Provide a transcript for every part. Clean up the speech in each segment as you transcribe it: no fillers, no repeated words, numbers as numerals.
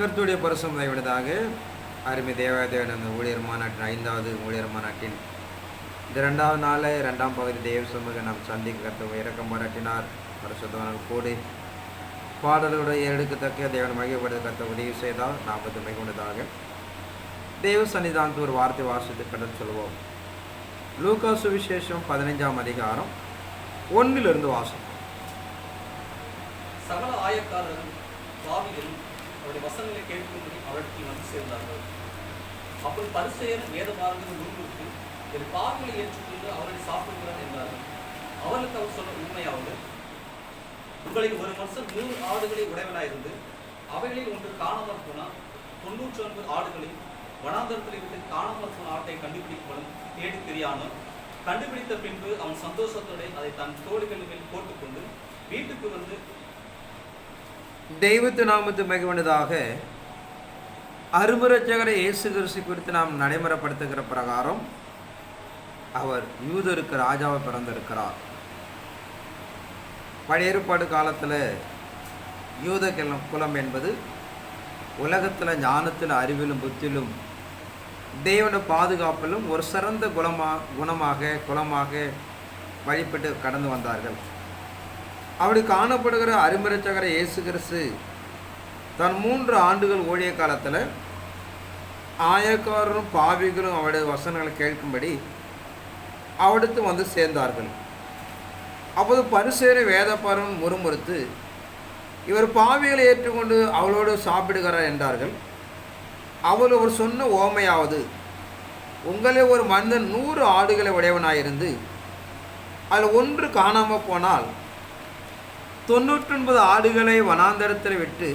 கர்த்தருடைய பரிசுத்தம் விடதாக அருமை தேவாதேவன் அந்த ஊழியர் மாநாட்டின் 5வது ஊழியர் மாநாட்டின் இந்த 2வது நாள் 2ஆம் பகுதி தேவ சமூக நாம் சந்திக்க கர்த்தர் இறக்கம் பாராட்டினார். பரிசுத்தவான்கள் கூடி பாடலோடு எடுக்கத்தக்க தேவன் மகிழ்ப்படுத்த கர்த்தர் உதவி செய்தால் நாற்பது மிகுந்ததாக தேவ சன்னிதானத்து ஒரு வார்த்தை வாசித்து கடந்து சொல்வோம். லூக்கா சுவிசேஷம் 15ஆம் அதிகாரம் 1 வாசம். சகல ஆயக்காரரும் பாவிகளும் அவருடைய வசனங்களை கேட்கும்படி அவருக்கு வந்து சேர்ந்தார்கள். அப்போது பரிசேயர் வேதபாரகர்கள் முன்னிட்டு ஒரு பாவிகளை ஏற்றுக்கொண்டு அவர்களை சாப்பிடுகிறார் என்றார்கள். அவர்களுக்கு அவர் சொன்ன உண்மையாவது, உங்களில் ஒரு மனுஷன் 100 ஆடுகளை உடையவனாயிருந்து அவைகளில் ஒன்று காணாமல் போனால் 99 ஆடுகளை வனாந்தரத்தில் விட்டு காணாமல் போன ஆட்டை கண்டுபிடிப்பவனும் தேடி தெரியானோ, கண்டுபிடித்த பின்பு அவன் சந்தோஷத்தோடு அதை தன் தோள்களின் மேல் போட்டுக்கொண்டு வீட்டுக்கு வந்து தெய்வத்து நாமத்து மிகவனதாக அருமரட்சகரை இயேசு கிறிஸ்து குறித்து நாம் நடைமுறைப்படுத்துகிற பிரகாரம் அவர் யூதருக்கு ராஜாவை பிறந்திருக்கிறார். பழைய ஏற்பாடு காலத்தில் யூத குலம் என்பது உலகத்தில் ஞானத்தில் அறிவிலும் புத்திலும் தேவன பாதுகாப்பிலும் ஒரு சிறந்த குலமாக வழிபட்டு கடந்து வந்தார்கள். அப்படி காணப்படுகிற அருமரட்சகரை இயேசு கிறிஸ்து தன் 3 ஆண்டுகள் ஊழிய காலத்தில் ஆயக்காரரும் பாவிகளும் அவருடைய வசனங்களை கேட்கும்படி அவடுத்து வந்து சேர்ந்தார்கள். அப்போது பரிசேயர் வேதபாரகரும் முறுமுறுத்து, இவர் பாவிகளை ஏற்றுக்கொண்டு அவளோடு சாப்பிடுகிறார் என்றார்கள். அவள் ஒரு சொன்ன ஓமையாவது, உங்களே ஒரு மனிதன் 100 ஆடுகளை உடையவனாயிருந்து அதில் ஒன்று காணாமல் போனால் 99 ஆடுகளை வனாந்தரத்தில் விட்டு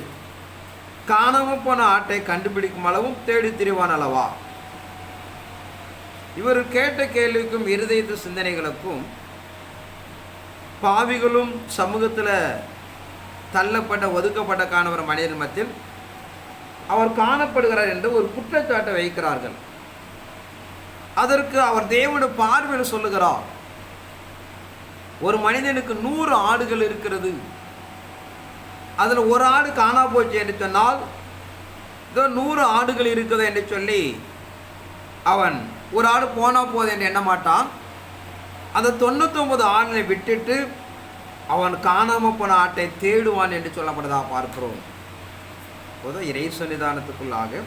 காணாமல் போன ஆட்டை கண்டுபிடிக்கும் அளவும் தேடி திரிவான் அல்லவா? இவர் கேட்ட கேள்விக்கும் இருதயத்து சிந்தனைகளுக்கும் பாவிகளும் சமூகத்தில் தள்ளப்பட்ட ஒதுக்கப்பட்ட காணவர மனிதன் மத்தியில் அவர் காணப்படுகிறார் என்று ஒரு குற்றச்சாட்டை வைக்கிறார்கள். அதற்கு அவர் தேவனுடைய பார்வையில் சொல்லுகிறார், ஒரு மனிதனுக்கு 100 ஆடுகள் இருக்கிறது, அதில் ஒரு ஆடு காணா போச்சு என்று சொன்னால் இதோ 100 ஆடுகள் இருக்குது என்று சொல்லி அவன் ஒரு ஆடு போனால் போது என்று எண்ண மாட்டான். அந்த 99 ஆடுகளை விட்டுட்டு அவன் காணாமல் போன ஆட்டை தேடுவான் என்று சொல்லப்படுதா பார்க்கிறோம். பொதுவாக இறை சன்னிதானத்துக்குள்ளாக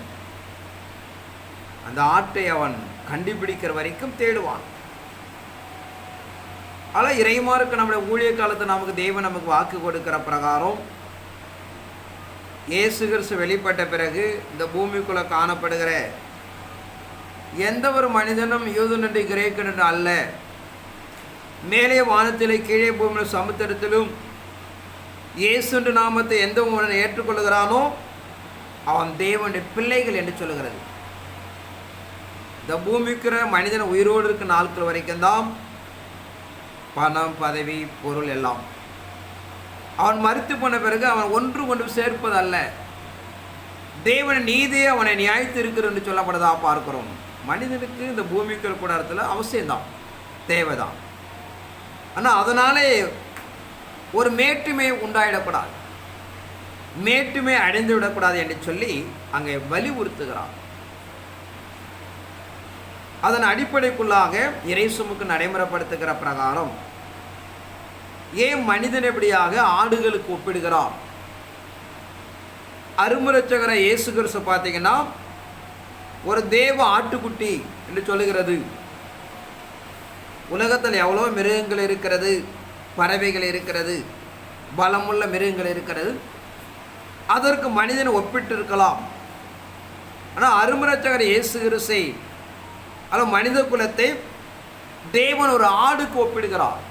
அந்த ஆட்டை அவன் கண்டுபிடிக்கிற வரைக்கும் தேடுவான். ஆனால் இறைமாருக்கு நம்முடைய ஊழிய காலத்தை நமக்கு வாக்கு கொடுக்கிற பிரகாரம் இயேசு கிறிஸ்து வெளிப்பட்ட பிறகு இந்த பூமிக்குள்ளே காணப்படுகிற எந்த ஒரு மனிதனும் யூதன் என்று கிரேக்கன் என்று அல்ல, மேலே வானத்திலே கீழே பூமியில் சமுத்திரத்திலும் இயேசு என்ற நாமத்தை எந்த ஒருவன் ஏற்றுக்கொள்கிறானோ அவன் தேவனுடைய பிள்ளைகள் என்று சொல்லுகிறது. இந்த பூமிக்கிற மனிதன் உயிரோடு இருக்க நாட்கள் வரைக்கும் தான் பணம், பதவி, பொருள் எல்லாம். அவன் மரித்து போன பிறகு அவன் ஒன்று சேர்ப்பதல்ல, தேவன் நீதியே அவனை நியாயத்து இருக்கிறது என்று சொல்லப்படுதா பார்க்கிறோம். மனிதனுக்கு இந்த பூமிக்குள் கூடாரத்தில் அவசியம்தான், தேவைதான். ஆனால் அதனாலே ஒரு மேட்டுமை உண்டாயிடக்கூடாது, மேட்டுமை அடைந்து விடக்கூடாது என்று சொல்லி அங்கே வலியுறுத்துகிறார். அதன் அடிப்படைக்குள்ளாக இறைசுமுக்கு நடைமுறைப்படுத்துகிற பிரகாரம் ஏன் மனிதன் எப்படியாக ஆடுகளுக்கு ஒப்பிடுகிறார்? அருமரட்சகரை இயேசு கிறிஸ்து பார்த்தீங்கன்னா ஒரு தேவ ஆட்டுக்குட்டி என்று சொல்லுகிறது. உலகத்தில் எவ்வளோ மிருகங்கள் இருக்கிறது, பறவைகள் இருக்கிறது, பலமுள்ள மிருகங்கள் இருக்கிறது, அதற்கு மனிதனை ஒப்பிட்டு இருக்கலாம். ஆனால் அருமரட்சகர் இயேசு கிறிஸ்தை அல்லது மனித குலத்தை தேவன் ஒரு ஆடுக்கு ஒப்பிடுகிறார்.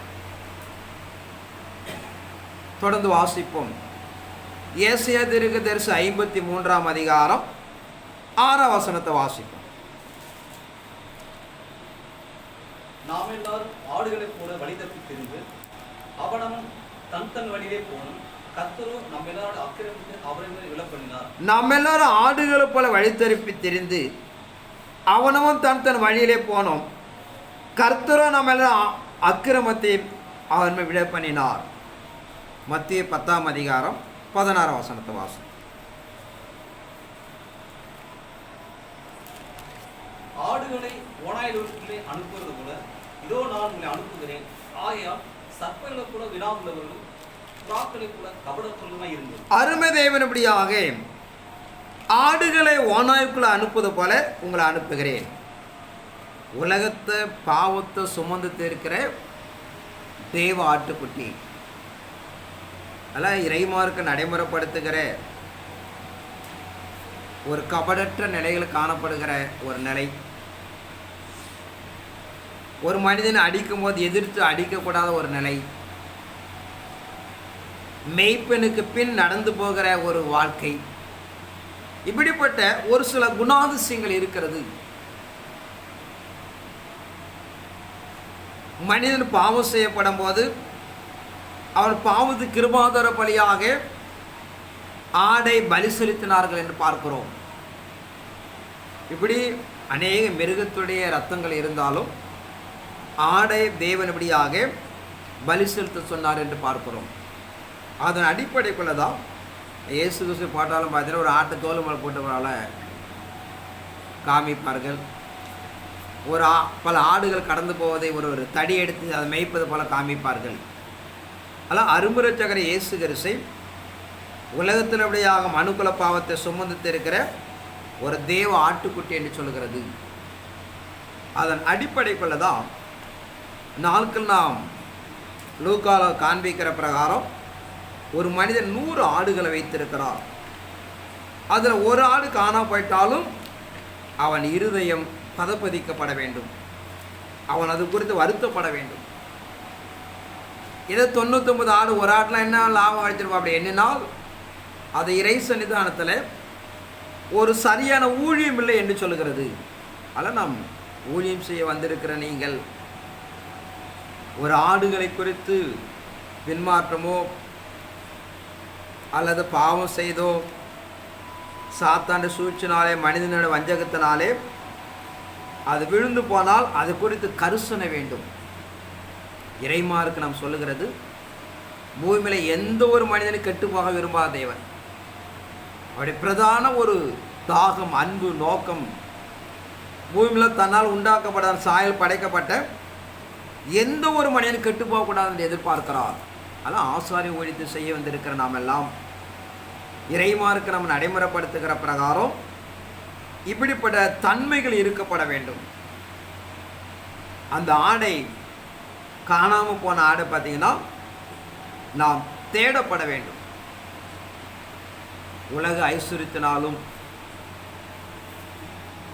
தொடர்ந்து வாசிப்போம். ஏசாயா தீர்க்கதரிசி 53ஆம் அதிகாரம் 6ஆம் வசனத்தை வாசிப்போம். நாம் எல்லாரும் ஆடுகளைப் போல வழி தப்பி திரிந்து அவனவன் தன் வழியிலே போனோம், கர்த்தரோ நம்ம எல்லாரோட அக்கிரமத்தை அவரை மேல் விழப்பண்ணினார். நாம் எல்லாரும் ஆடுகளைப் போல வழி தப்பி திரிந்து அவனவன் தன் வழியிலே போனோம், கர்த்தரோ நம்ம எல்லாரும் அக்கிரமத்தை அவன் மேல் விழ பண்ணினார். மத்திய 10ஆம் அதிகாரம் 16ஆம் வசனத்தை வாசம். ஆடுகளை ஓநாய்களுக்குள்ளே அனுப்புவது போல இதோ நான் உங்களை அனுப்புகிறேன். ஆகையால் சர்ப்பங்களை கூட விடாமுள்ளவர்களும் புறாக்களை கூட கபடத்தொழுமாய் இருந்தது. அருமை தேவனபடியாக ஆடுகளை ஓநாய்க்குள்ள அனுப்புவது போல உங்களை அனுப்புகிறேன். உலகத்தை பாவத்தை சுமந்து தீர்க்கிற தேவ ஆட்டுக்குட்டி, அதெல்லாம் இறைமார்க்க நடைமுறைப்படுத்துகிற ஒரு கபடற்ற நிலையில் காணப்படுகிற ஒரு நிலை. ஒரு மனிதனை அடிக்கும் போது எதிர்த்து அடிக்கக்கூடாத ஒரு நிலை. மெய்ப்பெனுக்கு பின் நடந்து போகிற ஒரு வாழ்க்கை. இப்படிப்பட்ட ஒரு சில குணாதிசயங்கள் இருக்கிறது. மனிதன் பாவம் செய்யப்படும் போது அவன் பாவத்து கிருபாதார பலியாக ஆடை பலி செலுத்தினார்கள் என்று பார்க்கிறோம். இப்படி அநேக மிருகத்துடைய ரத்தங்கள் இருந்தாலும் ஆடை தேவனபடியாக பலி செலுத்த சொன்னார் என்று பார்க்கிறோம். அதன் அடிப்படைக்குள்ள தான் இயேசு கிறிஸ்து பாட்டாலும் பார்த்தீங்கன்னா ஒரு ஆட்டை தோல் மேலே போட்டவரால் காமிப்பார்கள். பல ஆடுகள் கடந்து போவதை ஒரு தடி எடுத்து அதை மேய்ப்பது போல காமிப்பார்கள். அதெல்லாம் அரும்புரட்சகர் இயேசு கிறிஸ்து உலகத்தினுடையாக மனுக்குல பாவத்தை சுமந்து இருக்கிற ஒரு தேவ ஆட்டுக்குட்டி என்று சொல்கிறது. அதன் அடிப்படைக்குள்ள தான் நாட்கள் நாம் லூக்கால காண்பிக்கிற பிரகாரம் ஒரு மனிதன் 100 ஆடுகளை வைத்திருக்கிறார். அதில் ஒரு ஆடு காணா போயிட்டாலும் அவன் இருதயம் பதப்பதிக்கப்பட வேண்டும். அவன் அது குறித்து வருத்தப்பட வேண்டும். இதை 99 ஆடு ஒரு ஆட்டில் என்ன லாபம் அழைச்சிருப்பா அப்படி எண்ணினால் அது இறை சன்னிதானத்தில் ஒரு சரியான ஊழியம் இல்லை என்று சொல்லுகிறது. அதில் நாம் ஊழியம் செய்ய வந்திருக்கிற நீங்கள் ஒரு ஆடுகளை குறித்து பின்மாற்றமோ அல்லது பாவம் செய்தோ சாத்தாண்ட சூழ்ச்சினாலே மனிதனோட வஞ்சகத்தினாலே அது விழுந்து போனால் அது குறித்து கரிசனை வேண்டும். இறைமாருக்கு நாம் சொல்லுகிறது, பூமியில் எந்த ஒரு மனிதனும் கெட்டு போக விரும்பாத தேவன். அவருடைய பிரதான ஒரு தாகம், அன்பு, நோக்கம் பூமியில் தன்னால் உண்டாக்கப்பட்ட சாயல் படைக்கப்பட்ட எந்த ஒரு மனிதனும் கெட்டு போகக்கூடாது என்று எதிர்பார்க்கிறார். அதனால் ஆசாரிய ஊழியத்தை செய்ய வந்திருக்கிற நாம் எல்லாம் இறைமாருக்கு நம்ம நடைமுறைப்படுத்துகிற பிரகாரம் இப்படிப்பட்ட தன்மைகள் இருக்கப்பட வேண்டும். அந்த ஆடை காணாமல் போன ஆடை பார்த்தீங்கன்னா நாம் தேடப்பட வேண்டும். உலக ஐஸ்வர்யத்தினாலும்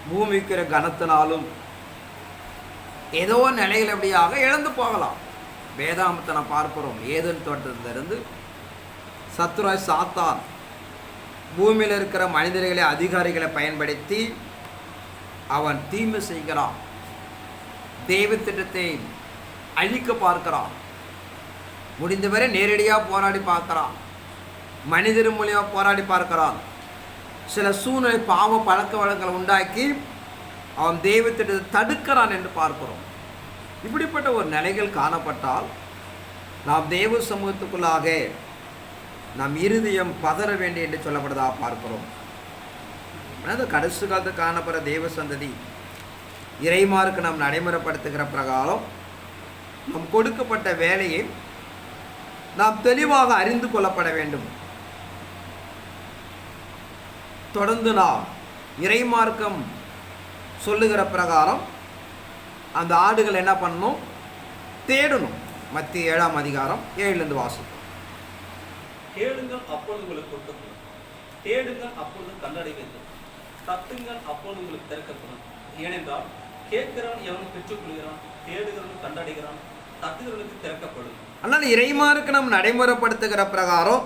பூமிக்கிற கனத்தினாலும் ஏதோ நிலையில் எப்படியாக இழந்து போகலாம். வேதாமத்தை நாம் பார்க்கிறோம். ஏதேன் தோட்டத்திலிருந்து சத்துராய் சாத்தான் பூமியில் இருக்கிற மனிதர்களை அதிகாரிகளை பயன்படுத்தி அவன் தீமை செய்கிறான். தெய்வ திட்டத்தை அழிக்க பார்க்கிறான். முடிந்தவரை நேரடியாக போராடி பார்க்கிறான். மனிதர் மூலியமாக போராடி பார்க்கிறான். சில சூழ்நிலை பாவ பழக்க வழக்கங்களை உண்டாக்கி அவன் தெய்வ திட்டத்தை தடுக்கிறான் என்று பார்க்கிறோம். இப்படிப்பட்ட ஒரு நிலைகள் காணப்பட்டால் நாம் தெய்வ சமூகத்துக்குள்ளாக நாம் இருதயம் பதற வேண்டிய என்று சொல்லப்படுவதாக பார்க்கிறோம். அந்த கடைசி காலத்து காணப்படுற தெய்வ சந்ததி இறைமாருக்கு நாம் நடைமுறைப்படுத்துகிற பிரகாரம் நம் கொடுக்கப்பட்ட வேலையை நாம் தெளிவாக அறிந்து கொள்ளப்பட வேண்டும். தொடர்ந்து நாம் இறைமார்க்கம் சொல்லுகிற பிரகாரம் அந்த ஆடுகள் என்ன பண்ணணும்? தேடணும். மத்திய 7ஆம் அதிகாரம் 7லிருந்து வாசிப்போம். கேளுங்கள் அப்பொழுது உங்களுக்கு கொடுக்கப்படும், தேடுங்கள் அப்பொழுது கண்டடைவீர்கள், தட்டுங்கள் அப்பொழுது உங்களுக்கு திறக்கப்படும். ஏனென்றால் கேட்கிறவன் எவனும் பெற்றுக்கொள்கிறான், தேடுகிறவன் கண்டடைகிறான், தட்டுகிறவனுக்கு திறக்கப்படும். ஆனால் இறைமாருக்கு நாம் நடைமுறைப்படுத்துகிற பிரகாரம்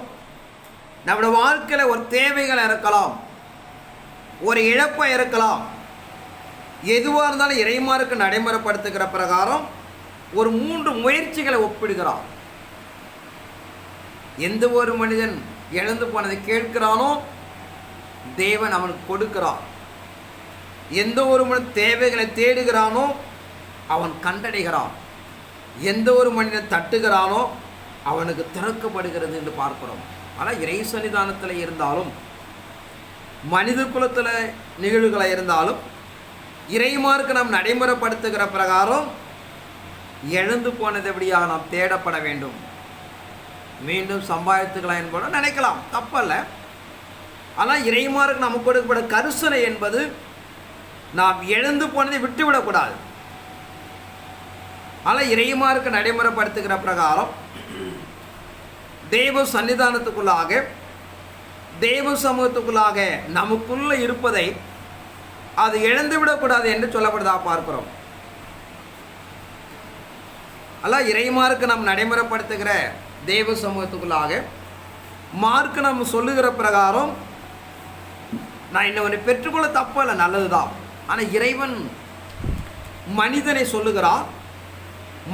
நம்முடைய வாழ்க்கையில் ஒரு தேவைகள் இருக்கலாம், ஒரு இழப்பை இருக்கலாம். எதுவாக இருந்தாலும் இறைமாருக்கு நடைமுறைப்படுத்துகிற பிரகாரம் ஒரு 3 முயற்சிகளை ஒப்பிடுகிறான். எந்த ஒரு மனிதன் இழந்து போனதை கேட்கிறானோ தேவன் அவனுக்கு கொடுக்கிறான். எந்த ஒரு மனிதன் தேவைகளை தேடுகிறானோ அவன் கண்டடைகிறான். எந்த ஒரு மனிதன் தட்டுகிறானோ அவனுக்கு திறக்கப்படுகிறது என்று பார்க்கிறோம். ஆனால் இறை சன்னிதானத்தில் இருந்தாலும் மனித குலத்தில் நிகழ்வுகளை இருந்தாலும் இறைமார்க்கு நாம் நடைமுறைப்படுத்துகிற பிரகாரம் எழுந்து போனது எப்படியாக நாம் தேடப்பட வேண்டும், மீண்டும் சம்பாதித்துக்கலாம் என்பது நினைக்கலாம், தப்பல்ல. ஆனால் இறைமார்க்கு நமக்கு கொடுக்கப்பட கரிசனை என்பது நாம் எழுந்து போனதை விட்டுவிடக்கூடாது. ஆனால் இறைமார்க்கு நடைமுறைப்படுத்துகிற பிரகாரம் தெய்வ சன்னிதானத்துக்குள்ளாக, தெய்வ சமூகத்துக்குள்ளாக நமக்குள்ள இருப்பதை அது இழந்துவிடக்கூடாது என்று சொல்லப்படுதா பார்க்கிறோம். அல்ல, இறைமார்க்கு நாம் நடைமுறைப்படுத்துகிற தெய்வ சமூகத்துக்குள்ளாக மார்க்கு நம்ம சொல்லுகிற பிரகாரம் நான் இன்னொன்று பெற்றுக்கொள்ள தப்பல்ல, நல்லதுதான். ஆனால் இறைவன் மனிதனை சொல்லுகிறார்.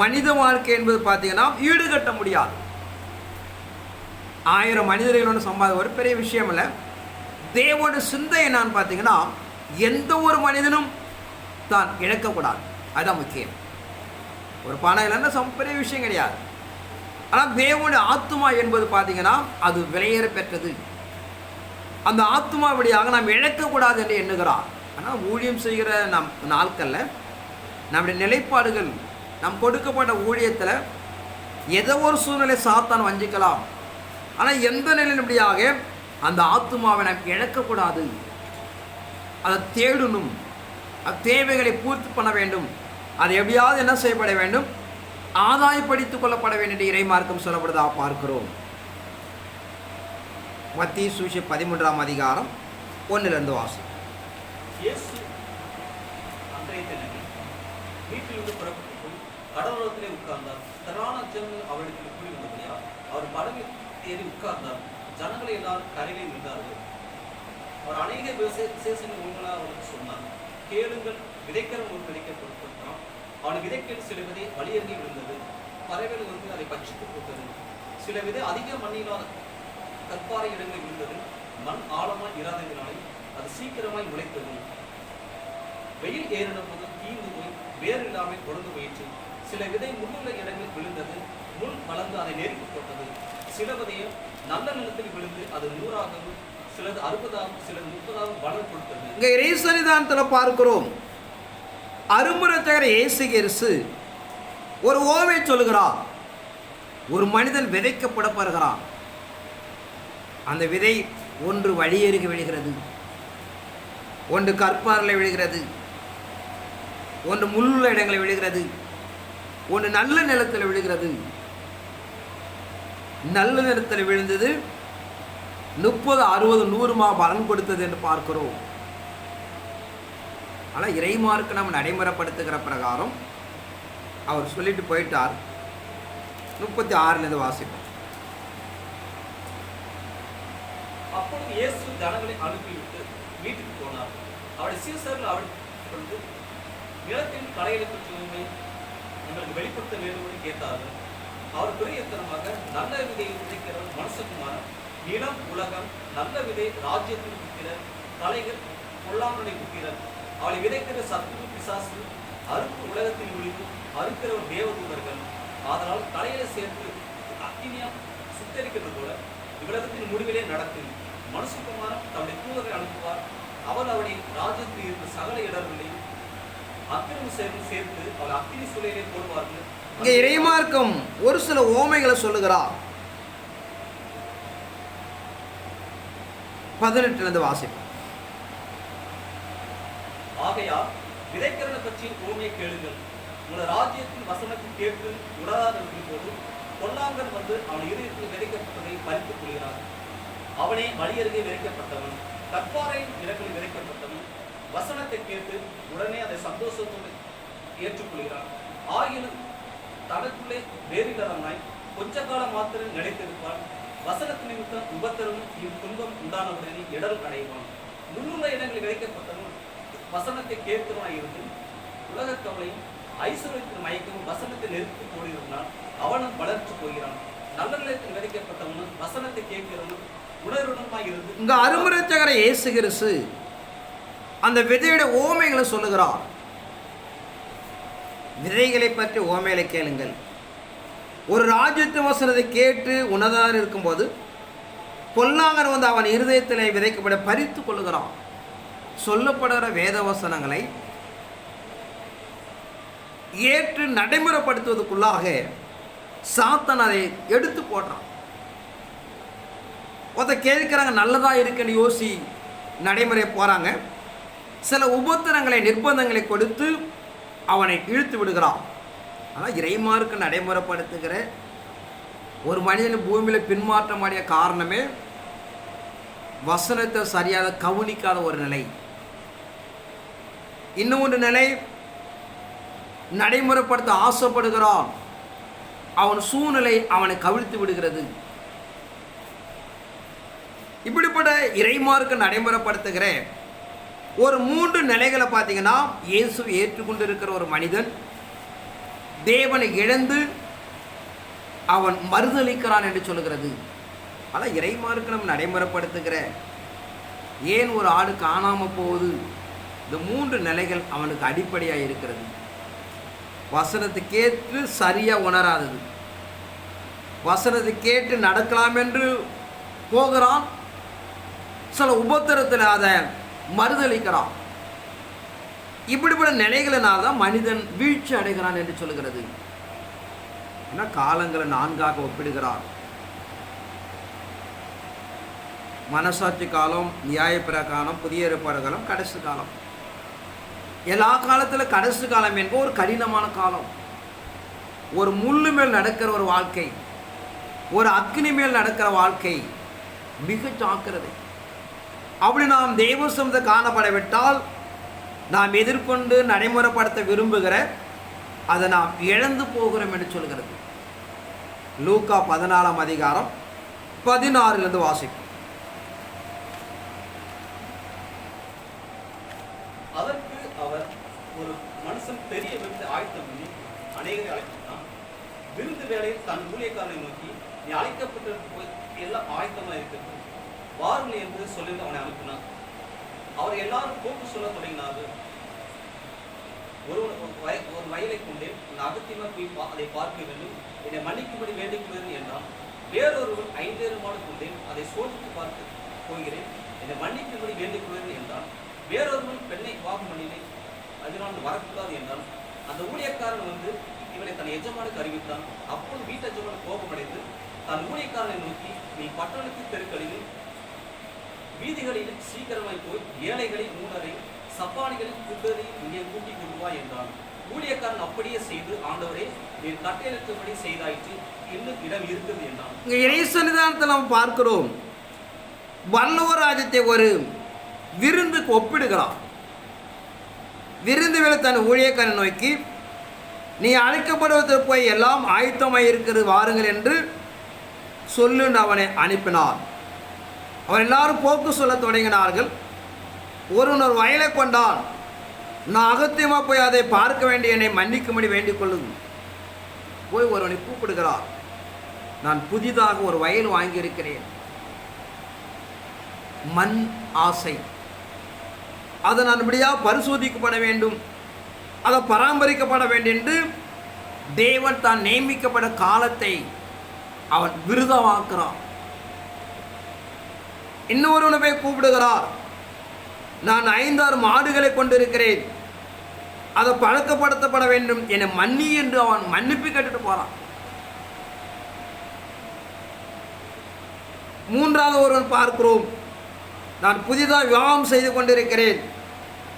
மனித வாழ்க்கை என்பது பார்த்தீங்கன்னா ஈடுகட்ட முடியாது. 1000 மனிதர்களோட சம்பாதி ஒரு பெரிய விஷயம் இல்லை. தேவோட சிந்தை என்னான்னு பார்த்தீங்கன்னா எந்த ஒரு மனிதனும் தான் இழக்கக்கூடாது, அதுதான் முக்கியம். ஒரு பணம் இல்லைன்னா பெரிய விஷயம் கிடையாது. ஆனால் தேவோட ஆத்மா என்பது பார்த்தீங்கன்னா அது விலையேற பெற்றது. அந்த ஆத்மா வழியாக நாம் இழக்கக்கூடாது என்று எண்ணுகிறார். ஆனால் ஊழியம் செய்கிற நம் நாட்களில் நம்முடைய நிலைப்பாடுகள், நம் கொடுக்கப்பட்ட ஊழியத்தில் ஏதோ ஒரு சூழ்நிலை சாத்தான் வஞ்சிக்கலாம். ஆனால் எந்த நிலையின்படியாக அந்த ஆத்மாவை நாம் இழக்கக்கூடாது, அதை தேடணும், அது தேவைகளை பூர்த்தி பண்ண வேண்டும், அது எப்படியாவது என்ன செய்யப்பட வேண்டும், ஆதாயப்படுத்திக் கொள்ளப்பட வேண்டும் என்று இறைமார்க்கம் சொல்லப்படுதா பார்க்கிறோம். மத்திய சுவிசேஷம் 13ஆம் அதிகாரம் 1 வாசம். இயேசு அன்றைய தினமே வீட்டிலிருந்து புறப்பட்டு போய் கடலோரத்திலே உட்கார்ந்தார். திரளான ஜனங்கள் அவரிடத்தில் கூடி வந்தபடியால் அவர் படகில் ஏறி உட்கார்ந்தார். ஜனங்களை எல்லாரும் கரையிலே நின்றார்கள். அவர் அநேக விசேஷங்கள் உண்மையாக அவருக்கு சொன்னார். கேளுங்கள், விதைக்கிறவன் ஒரு விதைக்க கொடுத்தான். அவன் விதைக்கில் சில விதை வழியறங்கி விழுந்தது. பறவைகள் வந்து அதை பட்சித்து போட்டது. சில விதை அதிக மண்ணில்லாத கற்பாறை இடங்களில் விழுந்தது. மண் ஆழமாய் இராததினாலே அது சீக்கிரமாய் முளைத்தது. வெயில் ஏறின போது தீர்ந்து போய் வேறு இல்லாமல் கொழுந்து போயிற்று. சில விதை முள்ளுள்ள இடங்களில் விழுந்தது. முள் வளர்ந்து அதை நெருக்கி போட்டது. சில விதையும் நல்ல நிலத்தில் விழுந்து அது 100ஆகவும், சிலது 60ஆகவும், சிலது 30ஆகவும் வளர் கொடுத்தது. இங்கே இறைசன்னிதானத்தில் பார்க்கிறோம், அருமுறைத்தகர் இயேசு கிறிஸ்து ஒரு ஓமை சொல்லுகிறார். ஒரு மனிதன் விதைக்கப்படப்படுகிறான். அந்த விதை ஒன்று வழியருகே விழுகிறது, ஒன்று கற்பாறையில் விழுகிறது, ஒன்று முள்ளுள்ள இடங்களில் விழுகிறது, ஒன்று நல்ல நிலத்தில் விழுகிறது. நல்ல நிலத்தில் விழுந்தது 30, 60, 100 பலன் கொடுத்தது என்று பார்க்கிறோம். ஆனால் இறைமார்க்கு நம்ம நடைமுறைப்படுத்துகிற பிரகாரம் அவர் சொல்லிட்டு போயிட்டார். 36 வாசிப்போம். அப்பொழுது இயேசு ஜனங்களை அனுப்பிவிட்டு வீட்டுக்கு போனார். அவருடைய சீசர்கள் அவரை கொண்டு நிலத்தின் களைகளை பற்றி எங்களுக்கு வெளிப்படுத்த வேண்டும் என்று கேட்டார்கள். அவர் பிரியத்தனமாக நல்ல விதையை விதைக்கிறவர் மனுஷகுமாரன், நிலம் உலகம், நல்ல விதை ராஜ்யத்தின் புத்திரர், களைகள் பொல்லாங்கனை புத்திரர். அவளை விதைக்கிற சத்துரு பிசாசு, அறுப்பு உலகத்தில் விழிவு, அறுக்கிறவர் தேவதூதர்கள். அதனால் களைகளை சேர்த்து அக்கினியா சுத்தரிக்கிறது போல இவ்வுலகத்தின் முடிவிலே நடக்கும். மனுஷகுமாரன் தன்னுடைய தூதரை அனுப்புவார். அவர் அவருடைய ராஜ்யத்தில் இருந்த சகல இடர்களையும் அக்கினி சேர்த்து அவர் அக்கினி சூழலை போடுவார்கள். இங்கே இறைமார்க்கம் ஒரு சில ஓமைகளை சொல்லுகிறார். 18 வாசிப்போம். ஆகையால் விதைக்கிறவனை பற்றி ஓமையை கேளுங்கள். உங்கள் ராஜ்யத்தின் வசனத்தை கேட்டு உணராது இருக்கும் போது பொல்லாங்கன் வந்து அவன் இதயத்தில் விதைக்கப்பட்டதை பறித்துக் கொள்கிறான். அவனே வழியருகே விதைக்கப்பட்டவன், கற்பாறையின் இடங்களில் விதைக்கப்பட்டவன். வசனத்தை கேட்டு உடனே அதை சந்தோஷத்தோடு ஏற்றுக்கொள்கிறான். ஆகிலும் தனக்குள்ளே வேறில்லாதவனாய் கொஞ்ச காலம் மாத்திரம் நிலைத்திருப்பான். வசனத்து நிமித்தம் உபத்திரமும் துன்பம் உண்டானவுடனே இடர் அடைவான். முன்னுள்ள இடங்களில் விதைக்கப்பட்டவன் வசனத்தை கேட்கிறவனாய் இருந்து உலக கவலையும் ஐஸ்வர்யத்தின் மயக்கமும் வசனத்தை நெருக்கி போடுகிறான். அவனும் வளர்ச்சி போகிறான். நல்ல நிலையத்தில் விதைக்கப்பட்டவனும் வசனத்தை கேட்கிறவனும் உணர்வுடமாய் இருந்து. இங்க அருமுறைத்தகர் இயேசு கிறிஸ்து அந்த விதையோட ஓமைகளை சொல்லுகிறார். விதைகளை பற்றி ஓமைகளை கேளுங்கள். ஒரு ராஜ்யத்து வசனத்தை கேட்டு உணர்ந்தார் இருக்கும்போது பொல்லாங்கன் வந்து அவன் இருதயத்தில் விதைக்கப்பட பறித்து கொள்ளுகிறான். சொல்லப்படுகிற வேத வசனங்களை ஏற்று நடைமுறைப்படுத்துவதற்குள்ளாக சாத்தான் அதை எடுத்து போடுறான். கேட்குறாங்க, நல்லதா இருக்குன்னு யோசி நடைமுறை போகிறாங்க. சில உபத்திரங்களை நிர்பந்தங்களை கொடுத்து அவனை இழுத்து விடுகிறான். ஆனால் இறைமார்க்கு நடைமுறைப்படுத்துகிற ஒரு மனிதன் பூமியில் பின்மாற்றம் அடைய காரணமே வசனத்தை சரியாக கவனிக்காத ஒரு நிலை. இன்னும் ஒரு நிலை, நடைமுறைப்படுத்த ஆசைப்படுகிறான், அவன் சூழ்நிலை அவனை கவிழ்த்து விடுகிறது. இப்படிப்பட்ட இறைமார்க்கு நடைமுறைப்படுத்துகிற ஒரு 3 நிலைகளை பார்த்தீங்கன்னா, இயேசு ஏற்றுக்கொண்டு இருக்கிற ஒரு மனிதன் தேவனை இழந்து அவன் மறுதளிக்கிறான் என்று சொல்கிறது. ஆனால் இறைமார்க்கு நம்ம நடைமுறைப்படுத்துகிற ஏன் ஒரு ஆடு காணாமல் போகுது, இந்த 3 நிலைகள் அவனுக்கு அடிப்படையாக இருக்கிறது. வசனத்தை கேட்டு சரியாக உணராதது, வசனத்தை கேட்டு நடக்கலாம் என்று போகிறான், சில உபத்திரத்தில் அதை மறுதளிக்கிறான். இப்படிப்பட்ட நிலைகளினால் தான் மனிதன் வீழ்ச்சி அடைகிறான் என்று சொல்கிறது. ஏன்னா காலங்களை 4ஆக ஒப்பிடுகிறார். மனசாட்சி காலம், நியாயப்பிர காலம், புதிய ஏற்பாடு காலம், கடைசி காலம். எல்லா காலத்தில் கடைசி காலம் என்பது ஒரு கடினமான காலம். ஒரு முள்ளு மேல் நடக்கிற ஒரு வாழ்க்கை, ஒரு அக்னி மேல் நடக்கிற வாழ்க்கை, மிக ஜாக்கிரதை. அப்படி நாம் தெய்வ சமூகத்தை காணப்படவிட்டால் நாம் எதிர்கொண்டு நடைமுறைப்படுத்த விரும்புகிற அதை நாம் இழந்து போகிறோம் என்று சொல்கிறது. லூக்கா 14ஆம் அதிகாரம் 16 வாசிக்கும். அதற்கு அவர், ஒரு மனுஷன் பெரிய விருந்து ஆயத்தம் பண்ணி அநேகரை அழைத்தான். விருந்து வேளையில் தன் ஊழியக்காரனை நோக்கி, நீ அழைக்கப்பட்டு போய் எல்லாம் ஆயத்தமா இருக்கிறது, வாருங்கள் என்று சொல்லி அவனை அனுப்பினார். அவர் எல்லாரும் போக்கு சொல்ல தொடங்கினார்கள். ஒரு வயலை கொண்டே நான் அகத்தியமாக போய் அதை பார்க்க வேண்டும், என்னை மன்னிக்கும்படி வேண்டிக் கொள்கிறேன் என்றான். வேறொருவன் 5 மாடு கொண்டேன், அதை சோதித்து பார்க்க போகிறேன், என்னை மன்னிக்கும்படி வேண்டிக் கொள்கிறேன் என்றான். வேறொருவன் பெண்ணை விவாகம் பண்ணினேன், அதனால் வரக்கூடாது என்றான். அந்த ஊழியக்காரன் வந்து இவனை தன் எஜமானுக்கு அறிவித்தான். அப்போது வீட்டு எஜமான கோபமடைந்து தன் ஊழியக்காரனை நோக்கி, நீ பட்டணத்து தெருக்களில் வீதிகளில் சீக்கிரமாய் போய் ஏழைகளை, மூடரை, சப்பானிகளின் குண்டரை இங்கே கூட்டி கொண்டு வா என்றான். ஊழியக்காரன் அப்படியே செய்து, ஆண்டவரே நீர் கட்டளையிட்டபடி செய்தாயிற்று, இன்னும் இடம் இருக்குது என்றான். இங்கே இறை சன்னிதானத்தை நாம் பார்க்கிறோம். வல்லவராஜ்யத்தை ஒரு விருந்துக்கு ஒப்பிடுகிறான். விருந்து வேலை தன் ஊழியக்காரனை நோக்கி, நீ அழைக்கப்படுவதற்கு போய் எல்லாம் ஆயத்தமாக இருக்கிறது, வாருங்கள் என்று சொல்லுண்டு அவனை அனுப்பினார். அவர் எல்லாரும் போக்கு சொல்ல தொடங்கினார்கள். ஒருவர் வயலை கொண்டான், நான் அகத்தியமாக போய் அதை பார்க்க வேண்டிய என்னை மன்னிக்கும்படி வேண்டிக் கொள்ளும். போய் ஒருவனை கூப்பிடுகிறார். நான் புதிதாக ஒரு வயல் வாங்கியிருக்கிறேன், மண் ஆசை, அதை நான் இப்படியாக பரிசோதிக்கப்பட வேண்டும், அதை பராமரிக்கப்பட வேண்டும் என்று தேவன் தான் நியமிக்கப்பட்ட காலத்தை அவன் விருதமாக்குறான். இன்னொருவனை போய் கூப்பிடுகிறார். நான் 5-6 மாடுகளை கொண்டிருக்கிறேன், அதை பழக்கப்படுத்தப்பட வேண்டும், என்னை மன்னி என்று அவன் மன்னிப்பு கேட்டுட்டு போறான். 3வது ஒருவன் பார்க்கிறோம். நான் புதிதாக விவாகம் செய்து கொண்டிருக்கிறேன்,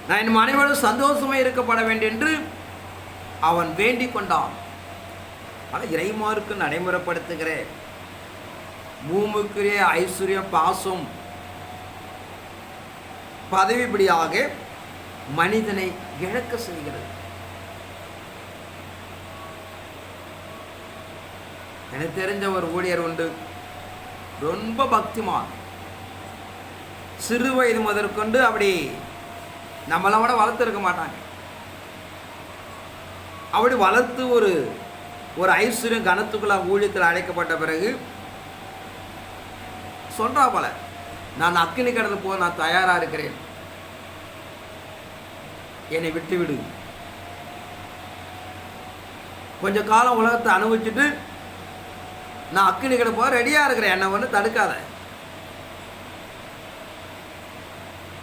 நான் என் மனைவியோடு சந்தோஷமாக இருக்கப்பட வேண்டும் என்று அவன் வேண்டிக் கொண்டான். ஆனால் இறைமார்க்கு நடைமுறைப்படுத்துகிற பூமிக்குரிய ஐஸ்வர்யம், பாசம், பதவிப்படியாக மனிதனை இழக்க செய்கிறது. எனக்கு தெரிஞ்ச ஒரு ஊழியர் உண்டு, ரொம்ப பக்திமான், சிறு வயது முதற்கொண்டு அப்படி நம்மளை விட வளர்த்துருக்க மாட்டாங்க. அப்படி வளர்த்து ஒரு ஐஸ்வர்யம் கனத்துக்குள்ள ஊழியத்தில் அழைக்கப்பட்ட பிறகு சொல்றா போல, நான் அக்கினி கடலில் போக நான் தயாராக இருக்கிறேன், என்னை விட்டுவிடு, கொஞ்ச காலம் உலகத்தை அனுபவிச்சுட்டு நான் அக்கினி கடல் போக ரெடியாக இருக்கிறேன், என்னை ஒன்று தடுக்காத.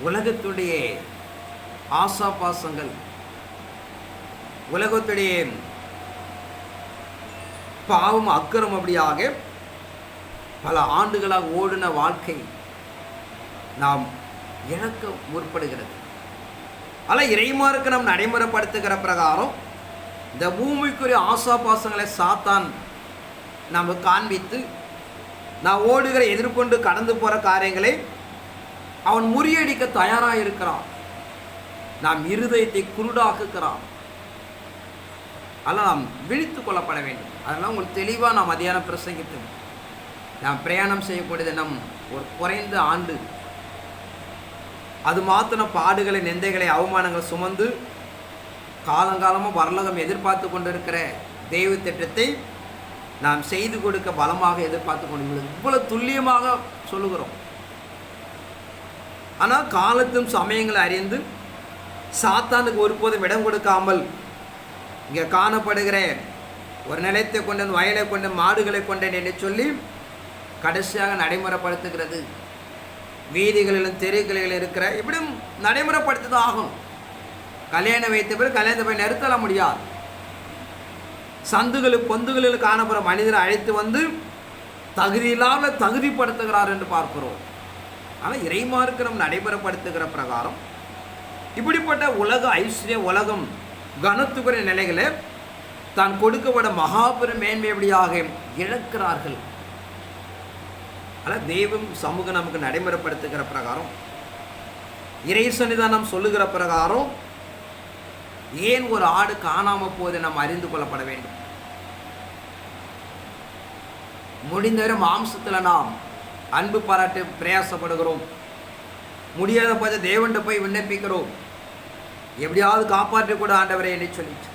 உலகத்துடைய ஆசா பாசங்கள், உலகத்துடைய பாவம் அக்கிரம் அப்படியாக பல ஆண்டுகளாக ஓடின வாழ்க்கை நாம் இழக்க முற்படுகிறது. ஆனால் இறைமாருக்கு நாம் நடைமுறைப்படுத்துகிற பிரகாரம் இந்த பூமிக்குரிய ஆசாபாசங்களை சாத்தான் நம்ம காண்பித்து நான் ஓடுகிற எதிர்கொண்டு கடந்து போகிற காரியங்களை அவன் முறியடிக்க தயாராக இருக்கிறான். நாம் இருதயத்தை குருடாக்குகிறான். அதனால் நாம் விழித்து கொள்ளப்பட வேண்டும். அதனால் உங்களுக்கு தெளிவாக நாம் மதியானம் பிரசங்கித்து நாம் பிரயாணம் செய்யக்கூடியது நம் ஒரு குறைந்த ஆண்டு, அது மாத்திரம் பாடுகளை, நிந்தைகளை, அவமானங்களை சுமந்து காலங்காலமாக பரலோகம் எதிர்பார்த்து கொண்டிருக்கிற தெய்வ திட்டத்தை நாம் செய்து கொடுக்க பலமாக எதிர்பார்த்து கொண்டு இவ்வளவு துல்லியமாக சொல்லுகிறோம். ஆனால் காலத்தும் சமயங்களை அறிந்து சாத்தானுக்கு ஒருபோதும் இடம் கொடுக்காமல் இங்கே காணப்படுகிற ஒரு நிலத்தை கொண்டு வயலை கொண்டு மாடுகளை கொண்டேன் என்று சொல்லி கடைசியாக நடைமுறைப்படுத்துகிறது. வீதிகளிலும் தெருக்களிலும் இருக்கிற இப்படியும் நடைமுறைப்படுத்திதான் ஆகும். கல்யாணம் வைத்த பிறகு கல்யாணத்தை போய் நிறுத்தல முடியாது. சந்துகளில் பொந்துகளில் காணப்படுற மனிதரை அழைத்து வந்து தகுதியில்லாமல் தகுதிப்படுத்துகிறார் என்று பார்க்கிறோம். ஆனால் இறைமார்க்கு நம் நடைமுறைப்படுத்துகிற பிரகாரம் இப்படிப்பட்ட உலக ஐஸ்வர்யம், உலகம் கனத்துக்குரிய நிலைகளை தான் கொடுக்கப்பட மகாபெரும் மேன்மையபடியாக இழக்கிறார்கள். ஆனால் தெய்வம் சமூகம் நமக்கு நடைமுறைப்படுத்துகிற பிரகாரம், இறை சன்னிதானம் சொல்லுகிற பிரகாரம் ஏன் ஒரு ஆடு காணாமல் போதை நாம் அறிந்து கொள்ளப்பட வேண்டும். முடிந்தவரை மாம்சத்தில் நாம் அன்பு பாராட்டு பிரயாசப்படுகிறோம். முடியாத போது தேவன்கிட்ட போய் விண்ணப்பிக்கிறோம், எப்படியாவது காப்பாற்றக்கூட ஆண்டவரே என்று சொல்லிட்டு.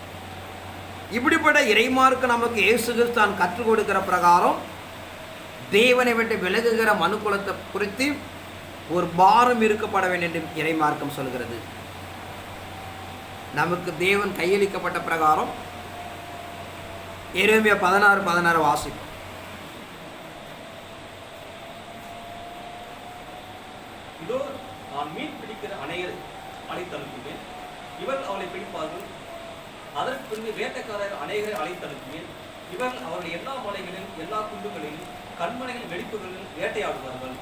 இப்படிப்பட்ட இறைமார்க்கு நமக்கு இயேசு கிறிஸ்து தான் கற்றுக் கொடுக்கிற பிரகாரம் தேவனை விட்டு விலகுகிற மனுக்குலத்தை குறித்து ஒரு பாரம் இருக்கப்பட வேண்டும் என்று இறைமார்க்கம் சொல்கிறது. நமக்கு தேவன் கையளிக்கப்பட்ட பிரகாரம் எரேமியா 16:16 வாசிப்போம். இதோ நான் மீன் பிடிக்கிற அணையரை அழைத்தனுப்புவேன், இவர்கள் அவளை பிடிப்பார்கள். அதற்கு பிறகு வேட்டைக்காரர் அநேகரை அழைத்தனுப்புவேன், இவர்கள் அவருடைய எல்லா மலைகளிலும் எல்லா குண்டுகளிலும் கண்மனைகளின் வெடிப்புகளிலும் வேட்டையாடுவார்கள்.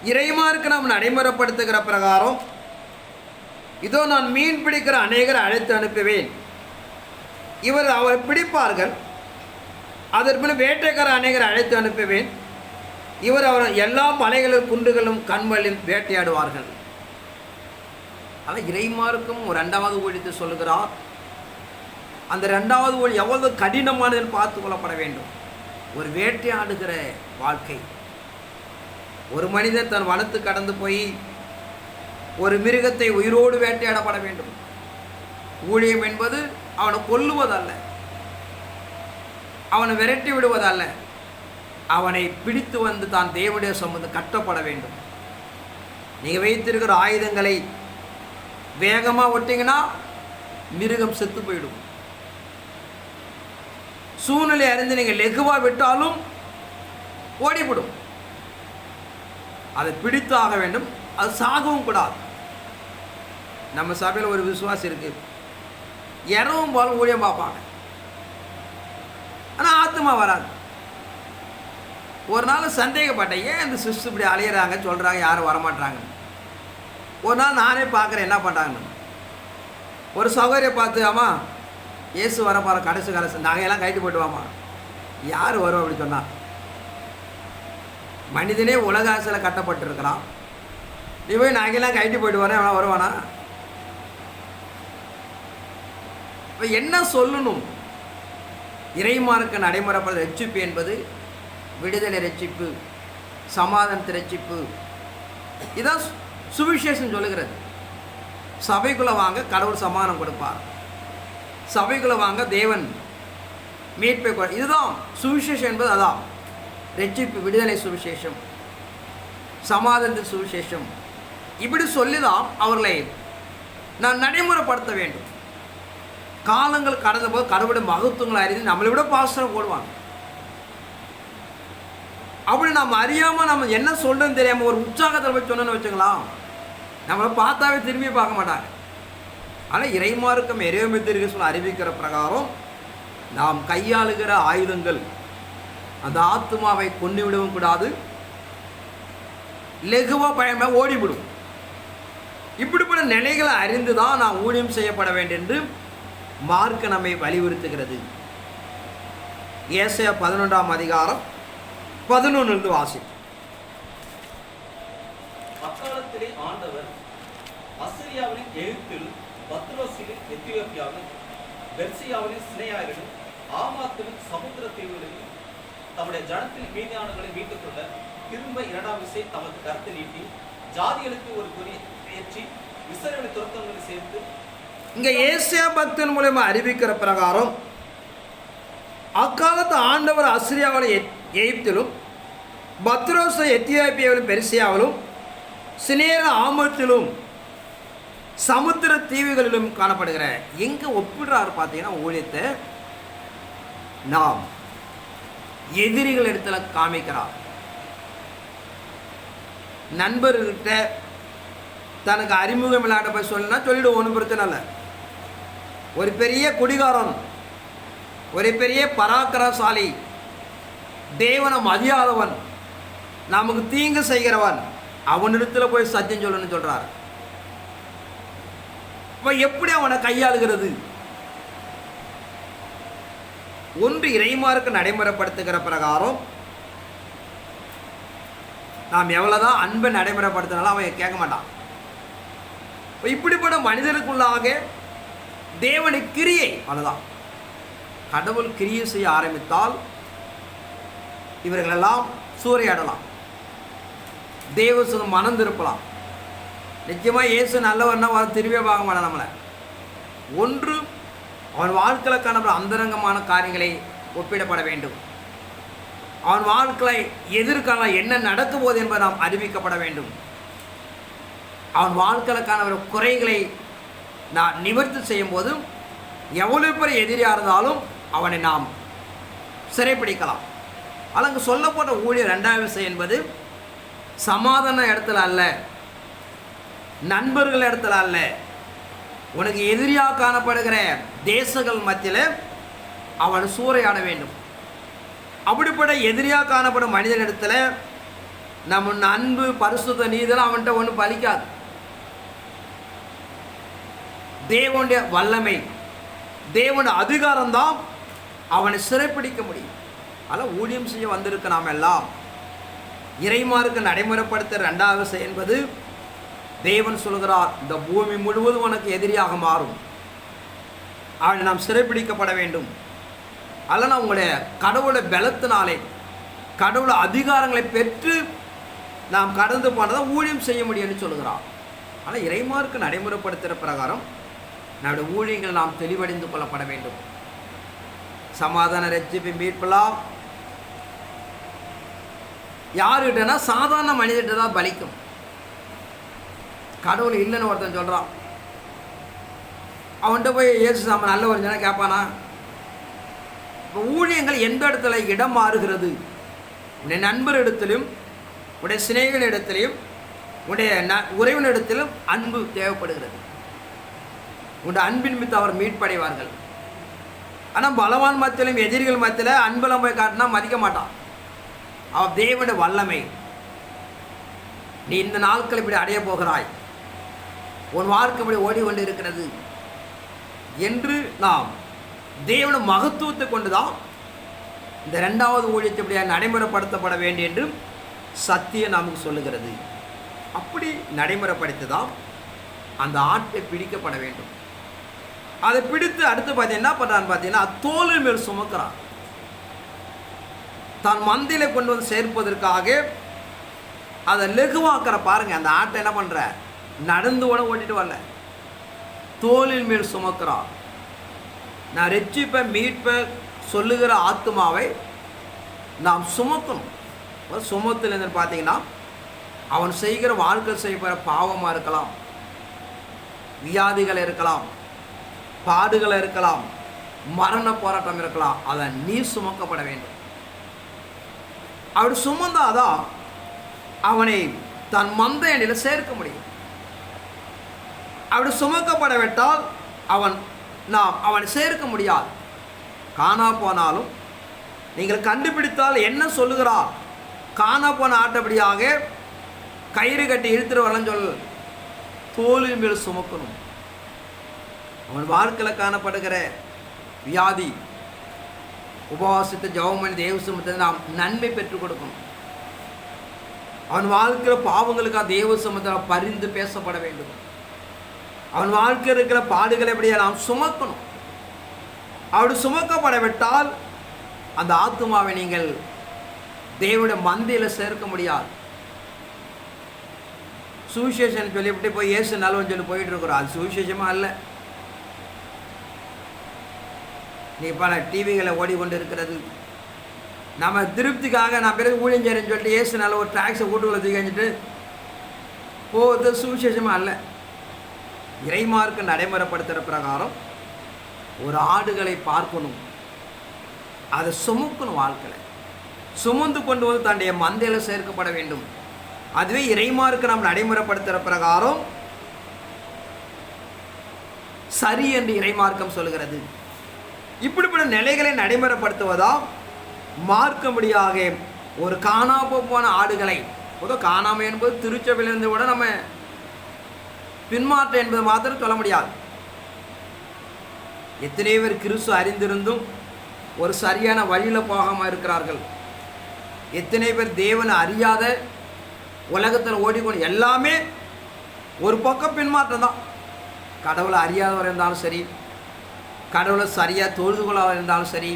இறைமார்க்கு நாம் நடைமுறைப்படுத்துகிற பிரகாரம் இதோ நான் மீன் பிடிக்கிற அநேகரை அழைத்து அனுப்புவேன், இவர் அவரை பிடிப்பார்கள். அதற்கு வேட்டைக்கார அநேகரை அழைத்து அனுப்புவேன், இவர் அவர் எல்லா மலைகளும் குண்டுகளும் கண்மலையும் வேட்டையாடுவார்கள். ஆனால் இறைமார்க்கும் ஒரு 2வது ஊழியத்தை சொல்லுகிறார். அந்த 2வது ஊழியம் எவ்வளவு கடினமானதுன்னு பார்த்து கொள்ளப்பட வேண்டும். ஒரு வேட்டையாடுகிற வாழ்க்கை. ஒரு மனிதன் தன் வனத்து கடந்து போய் ஒரு மிருகத்தை உயிரோடு வேட்டையாடப்பட வேண்டும். ஊழியம் என்பது அவனை கொல்லுவதல்ல, அவனை விரட்டி விடுவதல்ல, அவனை பிடித்து வந்து தான் தேவனுடைய சம்பந்தம் கட்டப்பட வேண்டும். நீங்கள் வைத்திருக்கிற ஆயுதங்களை வேகமாக விட்டீங்கன்னா மிருகம் செத்து போயிடும். சூழ்நிலை அறிந்து நீங்கள் லெகுவாக விட்டாலும் ஓடிவிடும். அதை பிடித்து ஆக வேண்டும், அது சாகவும் கூடாது. நம்ம சபையில் ஒரு விசுவாசி இருக்கு, இரவும் போல ஊழியம் பார்ப்பாங்க, ஆனால் ஆத்மா வராது. ஒரு நாள் சந்தேகப்பட்டேன், ஏன் இந்த சிஸ்ட் இப்படி அலையிறாங்க, சொல்கிறாங்க, யாரும் வரமாட்டாங்க. ஒரு நாள் நானே பார்க்குறேன் என்ன பண்ணுறாங்கன்னு. ஒரு சகோதரியை பார்த்து, ஆமா இயேசு வர பாரு, கடைசி நகையெல்லாம் கைட்டு போய்ட்டு வாமா. யார் வரும் அப்படி சொன்னா? மனிதனே உலக ஆசையில் கட்டப்பட்டிருக்கிறான், நீ போய் நகையெல்லாம் கைட்டு போய்ட்டு வரேன், அவனா வருவானா? இப்போ என்ன சொல்லணும்? இறைமார்க்கு நடைமுறைப்படுற ரட்சிப்பு என்பது விடுதலை ரட்சிப்பு, சமாதானத்து ரட்சிப்பு. இதான் சுவிசேஷம் சொல்லுகிறது. சபைக்குள்ளே வாங்க, கடவுள் சமாதானம் கொடுப்பார். சபைக்குள்ளே வாங்க, தேவன் மீட்பை. இதுதான் சுவிசேஷம் என்பது. அதான் ரட்சிப்பு, விடுதலை சுவிசேஷம், சமாதானத்து சுவிசேஷம். இப்படி சொல்லிதான் அவர்களை நான் நடைமுறைப்படுத்த வேண்டும். காலங்கள் கடந்த போது கடவுளுடைய மகத்துவங்களை அறிந்து நம்மளை விட பாஸ்டர் போடுவாங்க. அப்படி நம்ம அறியாமல் நம்ம என்ன சொல்றோன்னு தெரியாமல் ஒரு உற்சாகத்தில் போய் சொன்னோன்னு வச்சுக்கலாம், நம்மளை பார்த்தாவே திரும்பி பார்க்க மாட்டாங்க. ஆனால் இறைமார்க்கம் எரேமியா அறிவிக்கிற பிரகாரம் நாம் கையாளுகிற ஆயுதங்கள் அந்த ஆத்மாவை கொண்டு விடவும் கூடாது, லெகுவாக பயமாக ஓடிவிடும். இப்படிப்பட்ட நிலைகளை அறிந்து தான் நாம் ஊழியம் செய்யப்பட வேண்டும் என்று மார்க்க நம்மை வலியுறுத்துகிறது. ஏசாயா 11ஆம் அதிகாரம் 11 வாசி. அக்காலத்திலே ஆண்டவர் அசிரியாவின் எகிப்திலும், பத்ரோசிலும், எத்தியோப்பியாவிலும், பெர்சியாவிலும், சினேயாரிலும், ஆமாத்திலும், சமுத்திர தீவுகளிலும் தம்முடைய ஜனத்தில் மீதியானவர்களை மீட்டுக் கொள்ள திரும்ப 2ஆம் விசை தமது கருத்தை நீட்டி ஜாதிகளுக்கு ஒரு குறி ஏற்றி இஸ்ரவேலை துரத்தவர்களை சேர்த்து. இங்க ஏசாயா பக்தன் மூலமா அறிவிக்கிற பிரகாரம் அக்காலத்து ஆண்டவர் அசிரியாவிலும், எகிப்திலும், பத்ரோஸ் எத்தியோப்பியாவிலும், பெர்சியாவிலும், சினேர ஆமத்திலும், சமுத்திர தீவுகளிலும் காணப்படுகிற எங்க ஒப்பிடுறாரு பார்த்தீங்கன்னா ஊழியத்தை நாம் எதிரிகள் இடத்துல காமிக்கிறார். நண்பர்கிட்ட தனக்கு அறிமுகம் இல்லாத போய் சொல்லினா சொல்லிவிடுவோம், ஒன்றும் பிரச்சனை இல்லை. ஒரு பெரிய குடிகாரன், ஒரு பெரிய பராக்கிரமசாலி, தேவனை மதியாதவன், நமக்கு தீங்கு செய்கிறவன், அவனிடத்துல போய் சத்தியம் சொல்லணும்னு சொல்றார். எப்படி அவனை கையாளுகிறது? ஒன்று இறைமார்க்கு நடைமுறைப்படுத்துகிற பிரகாரம் நாம் எவ்வளவுதான் அன்பை நடைமுறைப்படுத்தினாலும் அவன் கேட்க மாட்டான். இப்படிப்பட்ட மனிதனுக்குள்ளாக தேவனை கிரியை, அதுதான் கடவுள் கிரியை செய்ய ஆரம்பித்தால் இவர்களெல்லாம் சூறையாடலாம், தேவ மனம் திருப்பலாம். நிச்சயமாக இயேசு நல்லவர்னா திரும்பியே பார்க்க மாட்டான் நம்மளை. ஒன்று அவன் வாழ்க்கையில் காணப்பட அந்தரங்கமான காரியங்களை ஒப்பிடப்பட வேண்டும். அவன் வாழ்க்கை எதிர்காலம் என்ன நடக்க போகுது என்பதை நாம் அறிவிக்கப்பட வேண்டும். அவன் வாழ்க்கையில் காணப்பட குறைகளை நான் நிவர்த்தி செய்யும் போது எவ்வளவு பெரிய எதிரியாக இருந்தாலும் அவனை நாம் சிறைப்பிடிக்கலாம். ஆனால் அங்கே சொல்லப்பட்ட ஊழியர் 2ஆம் விஷயம் என்பது சமாதான இடத்துல அல்ல, நண்பர்கள் இடத்துல அல்ல, உனக்கு எதிரியாக காணப்படுகிற தேசங்கள் மத்தியில் அவன் சூறையாட வேண்டும். அப்படிப்பட்ட எதிரியாக காணப்படும் மனிதனிடத்தில் நம்ம அன்பு, பரிசுத்த நீதெல்லாம் அவன்கிட்ட ஒன்றும் பலிக்காது. தேவனுடைய வல்லமை, தேவனுடைய அதிகாரம்தான் அவனை சிறைப்பிடிக்க முடியும். அதனால் ஊழியம் செய்ய வந்திருக்க நாம் எல்லாம் இறைமார்க்கு நடைமுறைப்படுத்த 2ஆம் விஷயம் என்பது தேவன் சொல்கிறார், இந்த பூமி முழுவதும் உனக்கு எதிரியாக மாறும், அவனை நாம் சிறைப்பிடிக்கப்பட வேண்டும். அதனால் உங்களுடைய கடவுளை பலத்தினாலே, கடவுளை அதிகாரங்களை பெற்று நாம் கடந்து போனதான் ஊழியம் செய்ய முடியும்னு சொல்கிறார். ஆனால் இறைமார்க்கு நடைமுறைப்படுத்துகிற பிரகாரம் நம்முடைய ஊழியங்கள் நாம் தெளிவடைந்து கொள்ளப்பட வேண்டும். சமாதான ரட்சிப்பை மீட்பலாம் யாருக்கிட்டனா சாதாரண மனிதர்கிட்ட தான் பலிக்கும். கடவுள் இல்லைன்னு ஒருத்தன் சொல்கிறான், அவன்கிட்ட போய் இயேசு நம்ம நல்ல ஒரு ஜனம் கேட்பானா? இப்போ ஊழியங்கள் எந்த இடத்துல இடம் மாறுகிறது? உடைய நண்பரிடத்திலும், உடைய சிநேகிதனிடத்திலும், உடைய உறவினிடத்திலும் அன்பு தேவைப்படுகிறது. உடைய அன்பின் மீது அவர் மீட்படைவார்கள். ஆனால் பலவான் மத்தியிலும் எதிரிகள் மத்தியில் அன்பெல்லாம் போய் காட்டினா மதிக்க மாட்டான். அவர் தேவனுடைய வல்லமை, நீ இந்த நாட்கள் இப்படி அடைய போகிறாய், உன் வாழ்க்கை இப்படி ஓடிக்கொண்டு இருக்கிறது என்று நாம் தேவனுடைய மகத்துவத்தை கொண்டுதான் இந்த 2வது ஊழியத்தை இப்படியா நடைமுறைப்படுத்தப்பட வேண்டும் என்று சத்தியம் நமக்கு சொல்லுகிறது. அப்படி நடைமுறைப்படுத்தி தான் அந்த ஆட்டை பிடிக்கப்பட வேண்டும். அதை பிடித்து அடுத்து பார்த்தீங்கன்னா என்ன பண்ணுறான்னு பார்த்தீங்கன்னா தோளின் மேல் சுமக்கிறான். தான் மந்தையில கொண்டு வந்து சேர்ப்பதற்காக அதை லெகுவாக்கிற பாருங்க. அந்த ஆட்டை என்ன பண்ணுற, நடந்து கூட ஓட்டிட்டு வரல, தோளின் மேல் சுமக்கிறான். நான் ரட்சிப்பை மீட்பை சொல்லுகிற ஆத்மாவை நாம் சுமக்கணும். சுமத்தில் என்று பார்த்தீங்கன்னா அவன் செய்கிற வாழ்க்கை செய்கிற பாவமாக இருக்கலாம், வியாதிகள் இருக்கலாம், பாடுகள் இருக்கலாம், மரண போராட்டம் இருக்கலாம், அதை நீ சுமக்கப்பட வேண்டும். அப்படி சுமந்தாதான் அவனை தன் மந்தையணியில் சேர்க்க முடியும். அப்படி சுமக்கப்பட விட்டால் நாம் அவன் சேர்க்க முடியாது. காணா போனாலும் நீங்கள் கண்டுபிடித்தால் என்ன சொல்லுகிறார்? காணா போன ஆட்டப்படியாக கயிறு கட்டி இழுத்துட்டு வரலன்னு சொல்ல, தோளின் மேல் சுமக்கணும். அவன் வாழ்க்கையில் காணப்படுகிற வியாதி, உபவாசத்தை ஜெபம் பண்ணி தேவ சமூகத்தை நாம் நன்மை பெற்றுக் கொடுக்கணும். அவன் வாழ்க்கையில் பாவங்களுக்காக தேவ சமூகத்தில் பரிந்து பேசப்பட வேண்டும். அவன் வாழ்க்கையில் இருக்கிற பாடுகளை எப்படியா நாம் சுமக்கணும். அப்படி சுமக்கப்படவிட்டால் அந்த ஆத்துமாவை நீங்கள் தேவனுடைய மந்தையில் சேர்க்க முடியாது. சுவிசேஷன் சொல்லிவிட்டு போய் இயேசு நல்லவன் சொல்லி போயிட்டு இருக்கிறோம். அது சுவிசேஷமாக அல்ல. நீ பல டிவிகளை ஓடிக்கொண்டு இருக்கிறது. நம்ம திருப்திக்காக நான் பிறகு ஊழியம் செய்கிறேன்னு சொல்லிட்டு இயேசு நல்ல ஒரு டாக்ஸை வீட்டுக்குள்ள தூக்கி கழிஞ்சிட்டு போகிறது சுவிசேஷமாக அல்ல. இறைமார்க்கு நடைமுறைப்படுத்துகிற பிரகாரம் ஒரு ஆடுகளை பார்க்கணும், அதை சுமக்கணும். வாழ்க்கையில் சுமந்து கொண்டு வந்து தன்னுடைய மந்தையில் சேர்க்கப்பட வேண்டும். அதுவே இறைமார்க்கு நாம் நடைமுறைப்படுத்துகிற பிரகாரம் சரி என்று இறைமார்க்கம் சொல்கிறது. இப்படிப்பட்ட நிலைகளை நடைமுறைப்படுத்துவதா மார்க்கம்படியாக ஒரு காணாம போன ஆடுகளை, பொதுவாக காணாமல் என்பது திருச்சபையிலிருந்து கூட நம்ம பின்மாற்றம் என்பது மாத்திரம் சொல்ல முடியாது. எத்தனை பேர் கிறிஸ்து அறிந்திருந்தும் ஒரு சரியான வழியில் போகாமல் இருக்கிறார்கள். எத்தனை பேர் தேவனை அறியாத உலகத்தில் ஓடிக்கொண்டு எல்லாமே ஒரு பக்கம் பின்மாற்றம் தான். கடவுளை அறியாதவர் இருந்தாலும் சரி, கடவுளை சரியாக தொழுது கொள்ளாதவர் இருந்தாலும் சரி,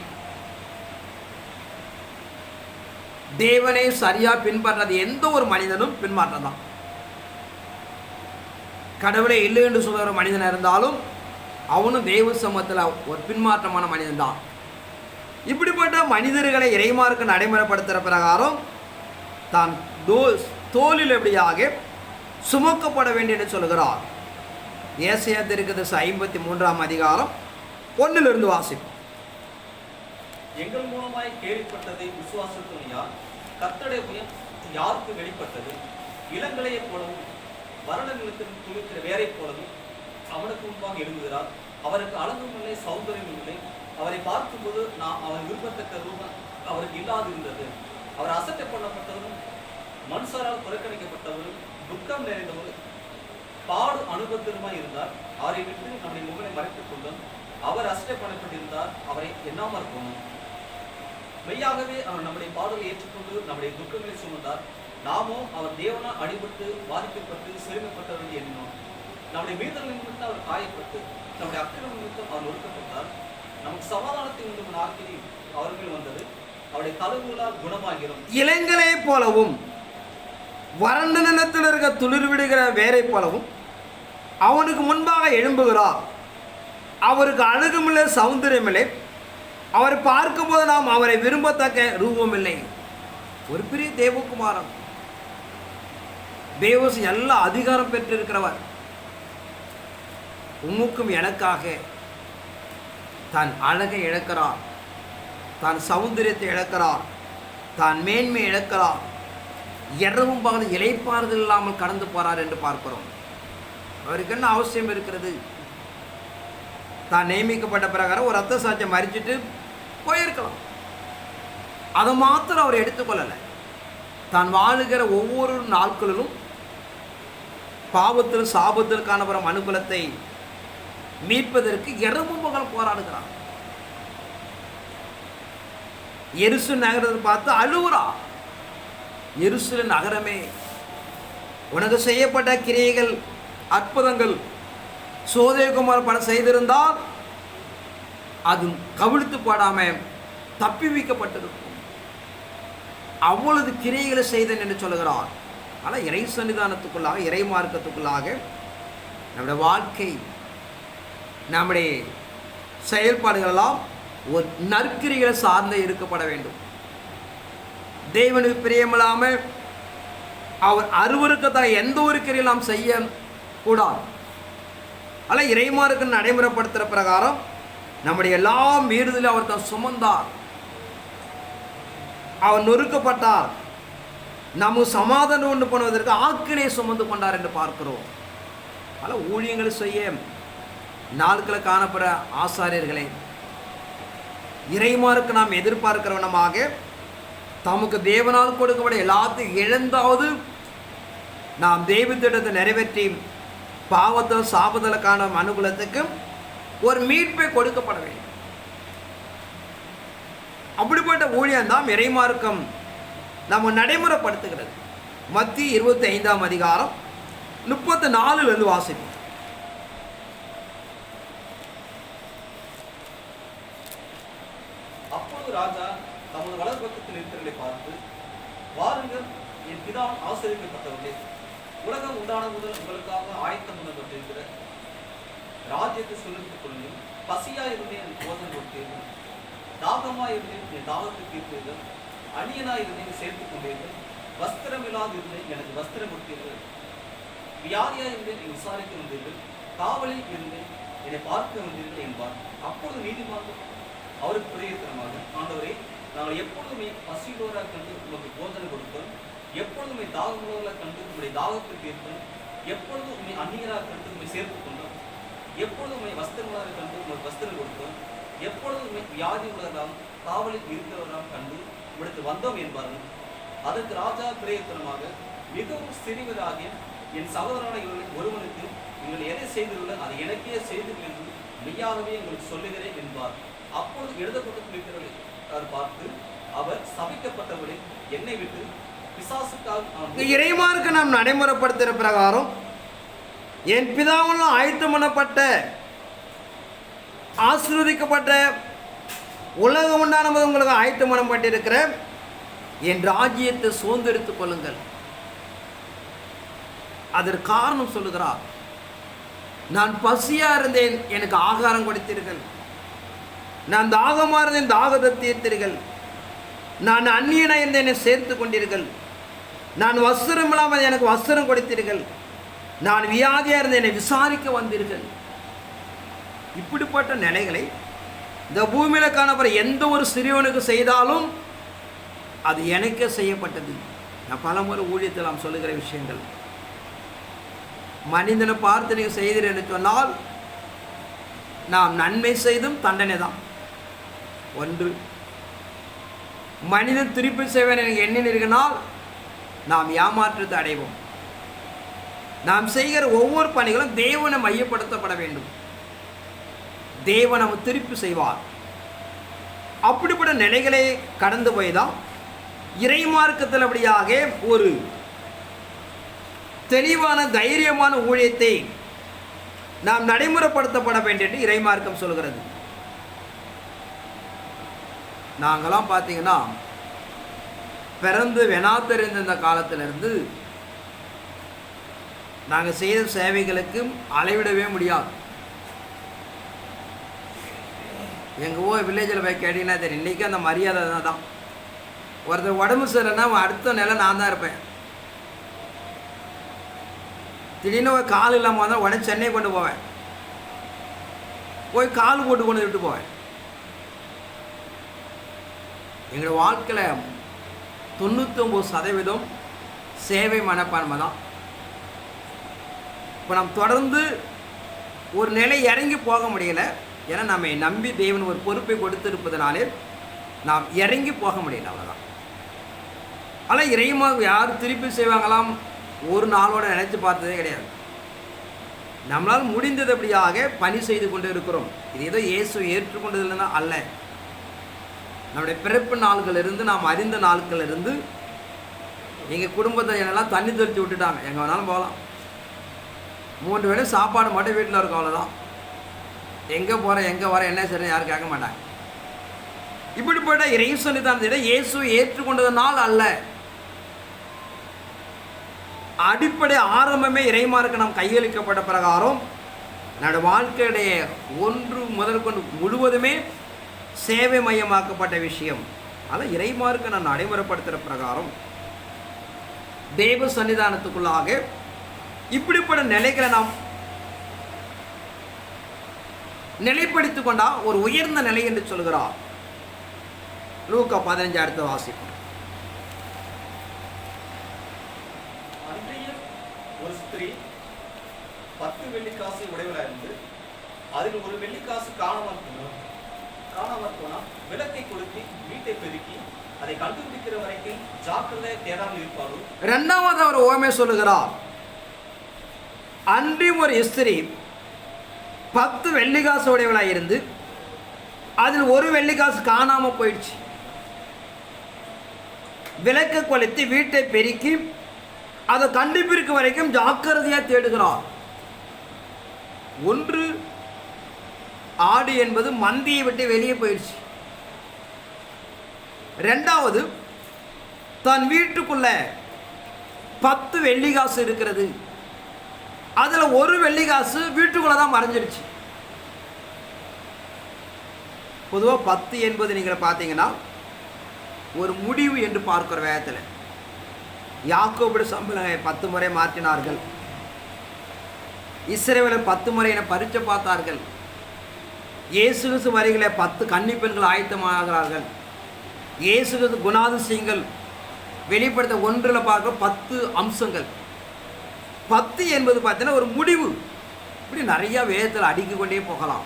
தேவனை சரியாக பின்பற்றது எந்த ஒரு மனிதனும் பின்மாற்றம் தான். கடவுளை இல்லை என்று சொல்கிற மனிதனாக இருந்தாலும் அவனும் தேவ சமூகத்தில் ஒரு பின்மாற்றமான மனிதன் தான். இப்படிப்பட்ட மனிதர்களை இறைமார்க்கு நடைமுறைப்படுத்துகிற பிரகாரம் தான் தோளில் எப்படியாக சுமக்கப்பட வேண்டும் என்று சொல்கிறார். ஏசாயா தீர்க்கதரிசி 53ஆம் அதிகாரம் 1 வாசிப்போம். எங்கள் மூலமாய் கேள்விப்பட்டதை விசுவாசத்தும் யார்? கர்த்தருடைய புயம் யாருக்கு வெளிப்பட்டது? இளங்கலையைப் போலவும் வறண்ட நிலத்தில் துளிர்க்கிற வேரைப் போலவும் அவனுக்கு முன்பாக எழுதுகிறார். அவருக்கு அழகும் இல்லை, சௌந்தரியம் இல்லை. அவரை பார்க்கும்போது நாம் அவர் விரும்பத்தக்க ரூபம் அவருக்கு இல்லாது இருந்தது. அவர் அசட்டை பண்ணப்பட்டவரும் மனுஷரால் புறக்கணிக்கப்பட்டவரும் துக்கம் நிறைந்தவரும் பாடு அனுபவத்திலுமாய் இருந்தார். அவரை விட்டு நம்முடைய முகனை மறைத்துக் கொண்டோம். அவர் அசட்டை பண்ணப்பட்டிருந்தார், அவரை எண்ணாமல் போனோம். மெய்யாகவே அவர் நம்முடைய பாடலை ஏற்றுக்கொண்டு நம்முடைய துக்கங்களை சுமந்தார். நாமோ அவர் தேவனால் அடிபட்டு பாதிக்கப்பட்டு சிறுமைப்பட்டவர்கள் எண்ணினோம். நம்முடைய மீதல் நிமித்தம் அவர் காயப்பட்டு நம்முடைய அக்கிரம நிமித்தம் அவர் ஒடுக்கப்பட்டார். நமக்கு சமாதானத்தை உண்டு நாட்களில் அவர்கள் வந்தது. அவருடைய தழுவுகளால் குணமாகிறோம். இளங்கலை போலவும் வறண்ட நிலத்தில் இருக்க துளிர் விடுகிற வேரை போலவும் அவனுக்கு முன்பாக எழும்புகிறார். அவருக்கு அழகுமில்லை, சௌந்தரியமில்லை. அவரை பார்க்கும் போது நாம் அவரை விரும்பத்தக்க ரூபமில்லை. ஒரு பெரிய தேவகுமாரன், தேவஸ் எல்லா அதிகாரம் பெற்றிருக்கிறவர், உம்முக்கும் எனக்காக தான் அழகை இழக்கிறார், தான் சௌந்தரியத்தை இழக்கிறார், தான் மேன்மை இழக்கிறார். இரவும் பகலும் இளைப்பாறுதல் இல்லாமல் கடந்து போறார் என்று பார்க்கிறோம். அவருக்கு என்ன அவசியம் இருக்கிறது? தான் நியமிக்கப்பட்ட பிரகாரம் ஒரு ரத்த சாட்சியம் மறிச்சிட்டு போயிருக்கலாம். அதை மாத்திரம் அவர் எடுத்துக்கொள்ளலை. தான் வாழுகிற ஒவ்வொரு நாட்களிலும் பாவத்தில் சாபத்தில் காணப்படும் அனுகூலத்தை மீட்பதற்கு இரவும் பகல் போராடுகிறார். எருசலேம் நகரத்தை பார்த்து அழுவுறா. எருசலேம் நகரமே, உனக்கு செய்யப்பட்ட கிரியைகள், அற்புதங்கள் சோதேகுமார் படம் செய்திருந்தால் அது கவிழ்த்து போடாம தப்பி வைக்கப்பட்டிருக்கும். அவ்வளவு கிரியைகளை செய்தேன் என்று சொல்லுகிறார். ஆனால் இறை சன்னிதானத்துக்குள்ளாக, இறை மார்க்கத்துக்குள்ளாக நம்முடைய வாழ்க்கை, நம்முடைய செயல்பாடுகளெல்லாம் ஒரு நற்கிரிகளை சார்ந்து இருக்கப்பட வேண்டும். தேவனுக்கு பிரியமில்லாமல் அவர் அருவருக்கத்தான் எந்த ஒரு கிரியை நாம் செய்ய கூடாது. ஆனால் இறைமார்க்கு நடைமுறைப்படுத்துகிற பிரகாரம் நம்முடைய எல்லா மீறுதலும் அவர் தான் சுமந்தார். அவர் நொறுக்கப்பட்டார். நமக்கு சமாதானம் உண்டு பண்ணுவதற்கு ஆக்கினை சுமந்து கொண்டார் என்று பார்க்கிறோம். பல ஊழியங்களை செய்ய நாட்களில் காணப்படுற ஆசாரியர்களை இறைமாருக்கு நாம் எதிர்பார்க்கிறவனமாக தமக்கு தேவனால் கொடுக்கப்பட எல்லாத்தையும் இழந்தாவது நாம் தெய்வ திட்டத்தை நிறைவேற்றி பாவத்தை சாபதலுக்கான அனுகூலத்துக்கு ஒரு மீட்பை கொடுக்கப்பட வேண்டும். அப்படிப்பட்ட ஊழியம் தான் இறைமார்க்கம் நம்ம நடைமுறைப்படுத்துகிறது. மத்திய 25ஆம் அதிகாரம் 34 வாசிப்போம். அப்பொழுது ராஜா தமது வலது பக்கத்தில் இருக்கிறவர்களை பார்த்து, வாருங்கள், என் பிதாவால் ஆசீர்வதிக்கப்பட்டவர்களே, உலகம் உண்டான முதல் உங்களுக்காக ஆயத்தம் பண்ணப்பட்டிருக்கிற ராஜ்யத்தை சுதந்திரித்துக் கொள்ளுங்கள். பசியாய் இருந்தேன், எனக்கு போதனை கொடுத்தீர்கள். தாகமாய் இருந்தேன், என் தாகத்தை தீர்த்தீர்கள். அந்நியனாய் இருந்தேன், சேர்த்துக் கொண்டீர்கள். வஸ்திரம் இல்லாது இருந்தேன், எனக்கு வஸ்திரம் கொடுத்தீர்கள். வியாதியாய் இருந்தேன், என்னை விசாரிக்க வந்தீர்கள். காவலில் இருந்தேன், என்னை பார்க்க வந்தீர்கள் என்பார். அப்பொழுது நீதிமான்கள் அவருக்கு பிரயோஜனமாக, ஆண்டவரே, நாங்கள் எப்பொழுதுமே பசியுள்ளவராக கண்டு உங்களுக்கு போதனை கொடுத்தோம், எப்பொழுதுமே தாகமுள்ளவர்களாக கண்டு உங்களுடைய தாகத்தை தீர்த்தோம், எப்பொழுதும் உண்மை அந்நியராக கண்டு உண்மை சேர்த்துக் கொண்டோம், எப்பொழுதுமே வஸ்திரங்களாக கண்டு உங்களுக்கு வஸ்திரம் கொடுத்தோம், எப்பொழுதுமே வியாதி உள்ளவர்களாக காவலில் இருக்கிறவராக கண்டு உங்களுக்கு வந்தோம் என்பார்கள். அதற்கு ராஜா பிரயோஜனமாக, மிகவும் சிறியவராகிய என் சகோதரனான இவர்களில் ஒருவனுக்கு நீங்கள் எதை செய்துள்ள அதை எனக்கே செய்தீர்கள் என்று மெய்யாகவே உங்களுக்கு சொல்லுகிறேன் என்பார். அப்பொழுது எழுதப்பட்டிருக்கிறவர்களை அவர் பார்த்து, அவர் சபிக்கப்பட்டவரை என்னை விட்டு பிசாசுக்காக இறைமார்க்கு நாம் நடைமுறைப்படுத்துகிற பிரகாரம் என் பிதாவால் ஆயத்தம் பண்ணப்பட்ட ஆசீர்வதிக்கப்பட்ட உலகம் உண்டான போது உங்களுக்கு ஆயத்தம் பண்ணப்பட்டிருக்கிற என் ராஜ்யத்தை சுதந்திரித்துக் கொள்ளுங்கள். அதற்கு காரணம் சொல்லுகிறார், நான் பசியா இருந்தேன், எனக்கு ஆகாரம் கொடுத்தீர்கள். நான் தாகமாக இருந்தேன், தாகத்தை தீர்த்தீர்கள். நான் அந்நியனாக இருந்தேன், என்னை சேர்த்து கொண்டீர்கள். நான் வஸ்திரம் இல்லாமல் எனக்கு வஸ்திரம் கொடுத்தீர்கள். நான் வியாதியாக இருந்தேன், என்னை விசாரிக்க வந்தீர்கள். இப்படிப்பட்ட நிலைகளை இந்த பூமியில் காணப்படுற எந்த ஒரு சிறியவனுக்கு செய்தாலும் அது எனக்கே செய்யப்பட்டது. நான் பலமுறை ஊழியத்தில் நாம் சொல்லுகிற விஷயங்கள், மனிதனை பார்த்து நீங்கள் செய்தீர்கள் என்று சொன்னால் நாம் நன்மை செய்தும் தண்டனை தான். ஒன்று, மனிதன் திருப்பி செய்வேன் எனக்கு எண்ணினால் நாம் ஏமாற்றத்தை அடைவோம். நாம் செய்கிற ஒவ்வொரு பணிகளும் தேவனை மையப்படுத்தப்பட வேண்டும். தேவன் நம்ம திருப்பி செய்வார். அப்படிப்பட்ட நிலைகளை கடந்து போய்தான் இறைமார்க்கத்தில் அப்படியாக ஒரு தெளிவான தைரியமான ஊழியத்தை நாம் நடைமுறைப்படுத்தப்பட வேண்டும் என்று இறைமார்க்கம் சொல்கிறது. நாங்களாம் பார்த்தீங்கன்னா பிறந்து வெனாத்தறிந்த இந்த காலத்திலிருந்து நாங்கள் செய்த சேவைகளுக்கு அளவிடவே முடியாது. எங்கள் ஊர் வில்லேஜில் போய் கேட்டீங்கன்னா தெரியும், இன்றைக்கி அந்த மரியாதை தான். ஒருத்தர் உடம்பு சரியில்லைன்னா அடுத்த நிலை நான் தான் இருப்பேன். திடீர்னு ஒரு கால் இல்லாமல் வந்தால் உடனே சென்னை கொண்டு போவேன், போய் கால் போட்டு கொண்டு விட்டு போவேன். எங்களோட வாழ்க்கையில் 99% சேவை மனப்பான்மை தான். இப்போ நாம் தொடர்ந்து ஒரு நிலை இறங்கி போக முடியலை. ஏன்னா நம்மை நம்பி தேவன் ஒரு பொறுப்பை கொடுத்திருப்பதனாலே நாம் இறங்கி போக முடியல, அவ்வளோதான். ஆனால் இறைமாக யார் திருப்பி செய்வாங்களாம் ஒரு நாளோட நினைச்சு பார்த்ததே கிடையாது. நம்மளால் முடிந்தது அப்படியாக பணி செய்து கொண்டு இருக்கிறோம். இது ஏதோ இயேசு ஏற்றுக்கொண்டதில்லைன்னா அல்ல. நம்முடைய பிறப்பு நாள்களிலிருந்து நாம் அறிந்த நாட்களிலிருந்து எங்கள் குடும்பத்தை என்னெல்லாம் தண்ணி தெளித்து விட்டுட்டாங்க. எங்கே வேணாலும் போகலாம், 3 வேளை சாப்பாடு மட்டும் வீட்டில் இருக்கும், அவ்வளோதான். எங்கே போகிறேன் எங்கே வர என்ன சரி யாரும் கேட்க மாட்டாங்க. இப்படிப்பட்ட இறை சன்னிதானத்தை இயேசு ஏற்றுக்கொண்டதுனால் அல்ல, அடிப்படை ஆரம்பமே இறைமார்க்கு நாம் கையளிக்கப்பட்ட பிரகாரம் நம்முடைய வாழ்க்கையுடைய ஒன்று முதல் கொண்டு முழுவதுமே சேவை மையமாக்கப்பட்ட விஷயம். ஆனால் இறைமார்க்கு நான் நடைமுறைப்படுத்துகிற பிரகாரம் தேவ சன்னிதானத்துக்குள்ளாக இப்படிப்பட்ட நிலைகளை நாம் நிலைப்படுத்திக் கொண்டா ஒரு உயர்ந்த நிலை என்று சொல்கிறார். லூக்கா 15 அடுத்த வாசிப்போம். ஒரு ஸ்திரீ 10 வெள்ளிக்காசை உடையவளாயிருந்து அதில் ஒரு வெள்ளிக்காசு காணாமல் போனால் விளக்கை கொளுத்தி வீட்டை பெருக்கி அதை கண்டுபிடிக்கிற வரைக்கும் ஜாக்கிரதை தேடாமல் இருப்பாரோ. இரண்டாவது அவர் ஓமை சொல்லுகிறார். அன்றியும் ஒரு ஸ்திரீ 10 வெள்ளிக்காசு உடையவளாக இருந்து அதில் ஒரு வெள்ளிக்காசு காணாமல் போயிடுச்சு. விளக்கு கொளுத்தி வீட்டை பெருக்கி அதை கண்டுபிடிக்க வரைக்கும் ஜாக்கிரதையாக தேடுகிறார். ஒன்று, ஆடு என்பது மந்தியை விட்டு வெளியே போயிடுச்சு. ரெண்டாவது, தன் வீட்டுக்குள்ள 10 வெள்ளிக்காசு இருக்கிறது, அதில் ஒரு வெள்ளிக்காசு வீட்டுக்குள்ள தான் மறைஞ்சிடுச்சு. பொதுவாக 10 என்பது நீங்கள் பார்த்தீங்கன்னா ஒரு முடிவு என்று பார்க்கிற வேகத்தில் யாக்கோபு சம்பளங்களை 10 முறை மாற்றினார்கள். இஸ்ரவேலை 10 முறை என பரீட்சை பார்த்தார்கள். இயேசு கிறிஸ்து வரிகளை 10 கன்னிப்பெண்கள் ஆயத்தமாகிறார்கள். இயேசு கிறிஸ்து குணாதிசயங்கள் வெளிப்படுத்த 1 பார்க்க 10 அம்சங்கள். 10 என்பது பார்த்தீங்கன்னா ஒரு முடிவு. இப்படி நிறைய வேதத்தில் அடுக்கிக் கொண்டே போகலாம்.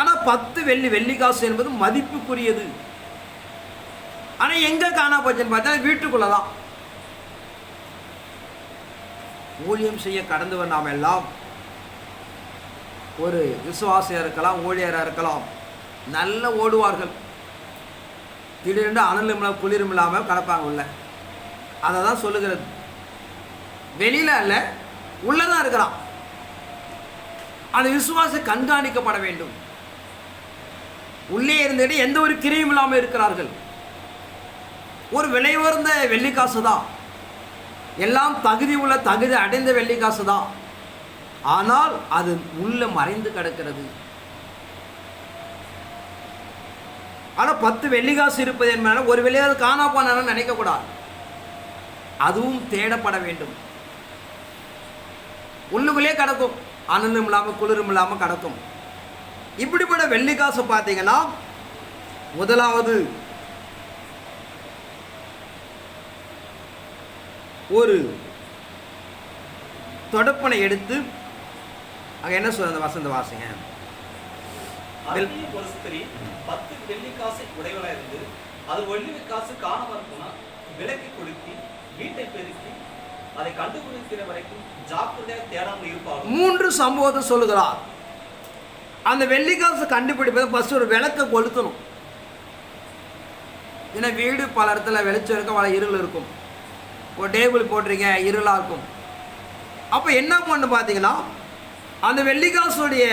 ஆனால் 10 வெள்ளிக்காசு என்பது மதிப்புக்குரியது. ஆனால் எங்கே காணா போச்சுன்னு பார்த்தா வீட்டுக்குள்ள தான். ஊழியம் செய்ய கடந்தவர் நாம் எல்லாம் ஒரு விசுவாசியாக இருக்கலாம், ஊழியராக இருக்கலாம், நல்ல ஓடுவார்கள். திடீரென்று அனலும் இல்லாமல் குளிரும் இல்லாமல் கிடப்பாங்க உள்ள. அதை தான் சொல்லுகிறது. வெளியில் அல்ல, உள்ளதான் இருக்கிறான். அந்த விசுவாசம் கண்காணிக்கப்பட வேண்டும். உள்ளே இருந்துட்டு எந்த ஒரு கிரியும் இல்லாமல் இருக்கிறார்கள். ஒரு விலை உயர்ந்த வெள்ளிக்காசு தான், எல்லாம் தகுதி உள்ள தகுதி அடைந்த வெள்ளிக்காசு தான். ஆனால் அது உள்ள மறைந்து கிடக்கிறது. ஆனால் 10 வெள்ளிக்காசு இருப்பது என்பதால் ஒரு வெள்ளியாவது காணா போனாலும் நினைக்கக்கூடாது. அதுவும் தேடப்பட வேண்டும். உள்ளுக்குள்ளே கிடக்கும், அனலும் இல்லாமல் குளிரும் இல்லாமல் கிடக்கும். இப்படிப்பட்ட வெள்ளிக்காசு பார்த்தீங்கன்னா, முதலாவது ஒரு தொடப்பனை எடுத்து அங்கே என்ன சொல்ற அந்த வசந்த வாசிங்க. ஒரு ஸ்திரீ 10 வெள்ளிக்காசை உடையவளாக இருந்து அது வெள்ளிக்காசு காணாமல் போனால் விளக்கை கொளுத்தி வீட்டை பெருக்கி அதை கண்டுபிடிக்கிற வரைக்கும் ஜாக்கிரதையாக தேடாமல் இருப்பார். 3 சம்பவத்தை சொல்லுகிறார். அந்த வெள்ளிக்காசு கண்டுபிடிப்பது ஃபர்ஸ்ட் ஒரு விளக்கை கொளுத்தணும். ஏன்னா வீடு பல இடத்துல வெளிச்சம் இருக்கும், பல இருள் இருக்கும். ஒரு டேபிள் போட்டிருக்க இருளாக இருக்கும். அப்போ என்ன பண்ணு பார்த்தீங்கன்னா, அந்த வெள்ளிக்காசுடைய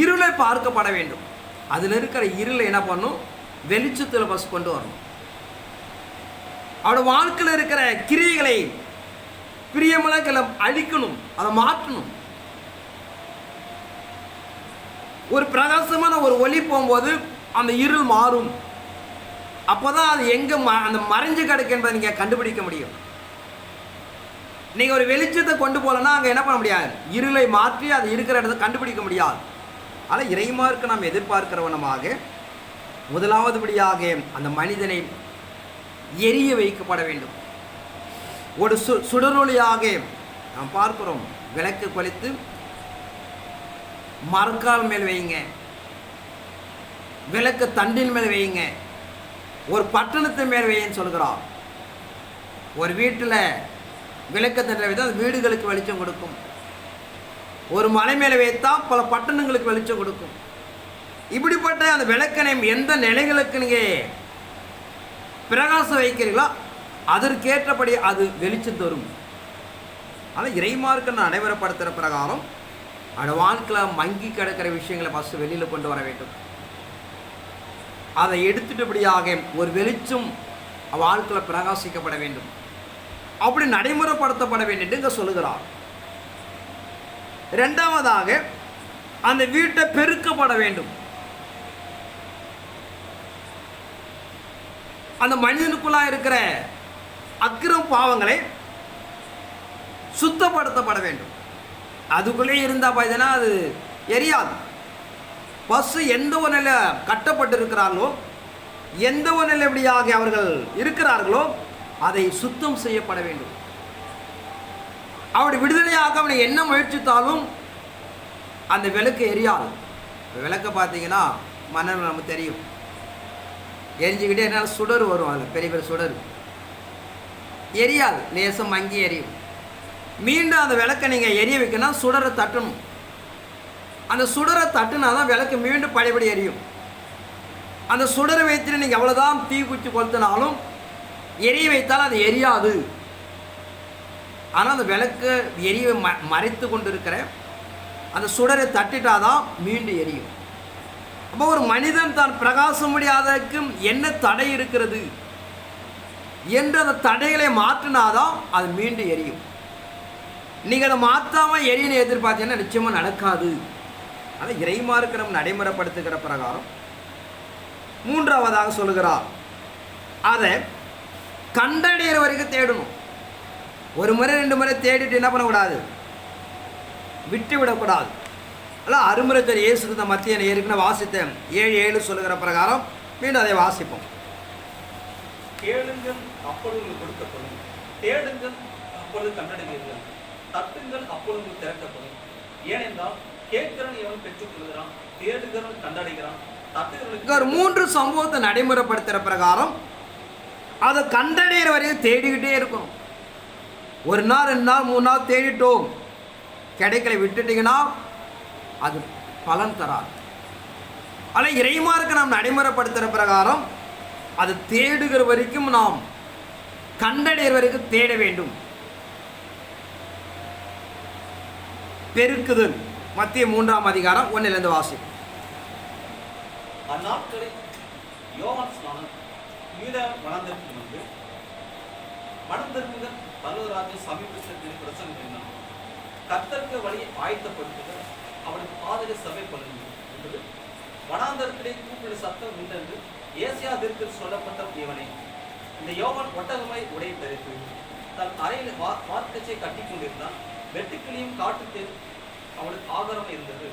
இருளை பார்க்கப்பட வேண்டும். அதில் இருக்கிற இருளை என்ன பண்ணும், வெளிச்சத்தில் ஃபஸ்ட் கொண்டு வரணும். அவரோட வாழ்க்கையில் இருக்கிற கிரியைகளை பிரியமலங்களை அழிக்கணும், அதை மாற்றணும். ஒரு பிரகாசமான ஒரு ஒளி போகும்போது அந்த இருள் மாறும். அப்போதான் அது எங்கே அந்த மறைஞ்சு கிடக்கு என்பதை நீங்கள் கண்டுபிடிக்க முடியும். நீங்கள் ஒரு வெளிச்சத்தை கொண்டு போகலன்னா அங்கே என்ன பண்ண முடியாது, இருளை மாற்றி அது இருக்கிற இடத்தை கண்டுபிடிக்க முடியாது. ஆனால் இறைமார்க்கு நாம் எதிர்பார்க்கிறவனமாக முதலாவதுபடியாக அந்த மனிதனை எரிய வைக்கப்பட வேண்டும். ஒரு சுடரொளியாக நாம் பார்க்கிறோம். விளக்கு கொளுத்து மரக்கால் மேல் வைங்க, விளக்கு தண்டின் மேல் வைங்க, ஒரு பட்டணத்தின் மேல் வைன்னு சொல்கிறார். ஒரு வீட்டில் விளக்கு தண்டை வைத்தால் அது வீடுகளுக்கு வெளிச்சம் கொடுக்கும். ஒரு மலை மேலே வைத்தால் பல பட்டணங்களுக்கு வெளிச்சம் கொடுக்கும். இப்படிப்பட்ட அந்த விளக்கனை எந்த நிலைகளுக்கு நீங்கள் பிரகாசம் வைக்கிறீங்களோ அதற்கேற்றபடி அது வெளிச்சம் தரும். ஆனால் இறைமார்க்கு நடைமுறைப்படுத்துகிற பிரகாரம் அந்த வாழ்க்கையில் மங்கி கிடக்கிற விஷயங்களை ஃபஸ்ட்டு வெளியில் கொண்டு வர வேண்டும். அதை எடுத்துட்டபடியாக ஒரு வெளிச்சம் வாழ்க்கையில் பிரகாசிக்கப்பட வேண்டும். அப்படி நடைமுறைப்படுத்தப்பட வேண்டும் என்று சொல்லுகிறார். இரண்டாவதாக அந்த வீட்டை பெருக்கப்பட வேண்டும். அந்த மனிதனுக்குள்ளாக இருக்கிற அக்கிரம் பாவங்களை சுத்தப்படுத்தப்பட வேண்டும். அதுக்குள்ளே இருந்தால் பார்த்தீங்கன்னா அது எரியாது. பசு எந்த ஒரு நிலை கட்டப்பட்டு இருக்கிறார்களோ, எந்த ஒரு நிலை எப்படியாக அவர்கள் இருக்கிறார்களோ அதை சுத்தம் செய்யப்பட வேண்டும். அப்படி விடுதலையாக அவனை என்ன முயற்சித்தாலும் அந்த விளக்கு எரியாது. விளக்கை பார்த்தீங்கன்னா மணல் நமக்கு தெரியும், எரிஞ்சுக்கிட்டே என்னால் சுடர் வரும், அதில் பெரிய பெரிய சுடர் எரியாது, லேசம் மங்கி எரியும். மீண்டும் அந்த விளக்கை நீங்கள் எரிய வைக்கணும், சுடரை தட்டணும். அந்த சுடரை தட்டுனா தான் விளக்கு மீண்டும் பழையபடி எரியும். அந்த சுடரை வைத்துட்டு நீங்கள் எவ்வளோதான் தீ குச்சி கொளுத்தினாலும் எரிய வைத்தாலும் அது எரியாது. ஆனால் அந்த விளக்கு எரிய மறைத்து கொண்டு இருக்கிற அந்த சுடரை தட்டிட்டாதான் மீண்டும் எரியும். அப்போ ஒரு மனிதன் தான் பிரகாசம் முடியாததுக்கு என்ன தடை இருக்கிறது என்று அந்த தடைகளை மாற்றினாதான் அது மீண்டும் எரியும். நீங்கள் அதை மாற்றாமல் எரியனை எதிர்பார்த்தீங்கன்னா நிச்சயமாக நடக்காது. அதை இறைமார்க்கு நம்ம நடைமுறைப்படுத்துகிற பிரகாரம் மூன்றாவதாக சொல்லுகிறார், அதை கண்டடைகிற வரைக்கும் தேடணும். ஒரு முறை 2 முறை தேடிட்டு என்ன பண்ணக்கூடாது, விட்டு விடக்கூடாது. அதெல்லாம் அருமுறைத்தர் இயேசு மத்திய ஏற்கனவே வாசித்த 7:7 சொல்லுகிற பிரகாரம் மீண்டும் அதை வாசிப்போம். கேளுங்கள் அப்பொழுது உங்களுக்கு கொடுக்கப்படும், தேடுங்கள் அப்பொழுது கண்டடைவீர்கள், தட்டுங்கள் அப்பொழுது திறக்கப்படும். ஏனென்றால் கேட்கிறவன் எவன் பெற்றுக் கொள்கிறான், தேடுகிறவன் கண்டடைகிறான், தட்டுகிறவன். ஒரு 3 சம்பவத்தை நடைமுறைப்படுத்துகிற பிரகாரம் அதை கண்டடைகிற வரையும் தேடிக்கிட்டே இருக்கணும். 1 நாள் 2 நாள் 3 நாள் தேடிட்டோம், கிடைக்கல, விட்டுட்டீங்கன்னா அது பலன் தராது. ஆனால் இறைமார்க்கு நாம் நடைமுறைப்படுத்துகிற பிரகாரம் அது தேடுகிற வரைக்கும் நாம் கண்டடைகிற வரைக்கும் தேட வேண்டும். பெருக்குதல் மத்திய 3ஆம் அதிகாரம் 1 வாசி. அந்நாட்களில் யோவான் ஸ்நானன் யூதா வனாந்தரத்தில் வந்து மனந்திரும்புதல் பரலோகராஜ்யம் சமீபத்தில் பிரசங்கம் பண்ணான். கர்த்தருக்கு வழியை ஆயத்தப்படுத்துதல் அவனுக்கு பாதையை சபை பண்ணுங்கள் என்று வனாந்தரத்திலே கூப்பிடு சத்தம் உண்டென்று ஏசியா தீர்க்கதரிசி சொல்லப்பட்ட இவனே. இந்த யோவான் ஒட்டகமாய் உடை தரித்து தன் அறையில் வார்க்கச்சை கட்டி கொண்டிருந்தான். வெட்டுக்கிளியும் காட்டுத்தேன் அவனுக்கு ஆகாரம் இருந்தது.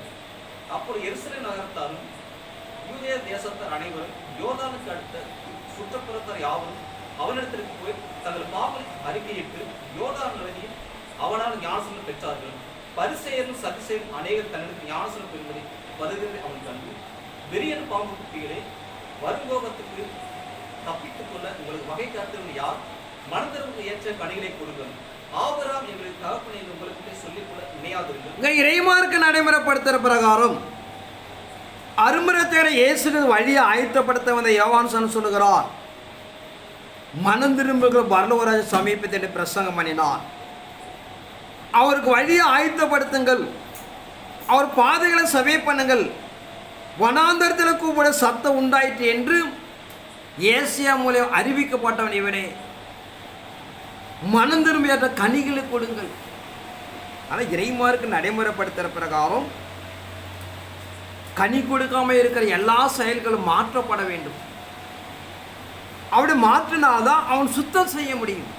அப்போது எருசலேம் நகரத்தாரும் யூதேய தேசத்தார் அனைவரும் யோர்தானுக்கு அடுத்த சுற்றுப்புறத்தார் யாவரும் அவனிடத்திற்கு போய் தங்கள் பாவங்களை அறிக்கையிட்டு யோர்தான் நதியில் அவனால் ஞானஸ்நானம் பெற்றார்கள். பரிசேயரும் சதுசேயரும் அநேகர் தன்னிடத்தில் ஞானஸ்நானம் பெறுவதை வருகிறதை அவன் கண்டு, வெறியன் பாம்பு குட்டிகளே, வருங்கோபத்துக்கு தப்பித்துக் கொள்ள உங்களுக்கு வகை காத்தவர்கள் யார்? மனதிற்கு ஏற்ற கனிகளை கொடுங்கள். ஆபிரகாம் எங்களுக்கு தகப்பனை உங்களுக்கு சொல்லிக் கொள்ள நினையாதிருங்கள். இறைமார்க்கு நடைமுறைப்படுத்துகிற பிரகாரம் அருமரத்தேர இயேசுக்கு வழியை ஆயத்தப்படுத்த வந்த யோவான் சொல்லுகிறார், மனம் திரும்புகிற பரலோகராஜ சமீபத்தை பிரசங்கம் பண்ணினார். அவருக்கு வழியை ஆயத்தப்படுத்துங்கள், அவர் பாதைகளை சபை பண்ணுங்கள், வனாந்தரத்தில் கூப்பிட சத்தம் உண்டாயிற்று என்று ஏசியா மூலம் அறிவிக்கப்பட்டவன் இவனே. மனம் திரும்பிய கனிகளை கொடுங்கள். ஆனால் இறைமார்க்கு நடைமுறைப்படுத்துகிற பிரகாரம் கனி கொடுக்காம இருக்கிற எல்லா செயல்களும் மாற்றப்பட வேண்டும். அப்படி மாற்றினால்தான் அவன் சுத்தம் செய்ய முடியும்.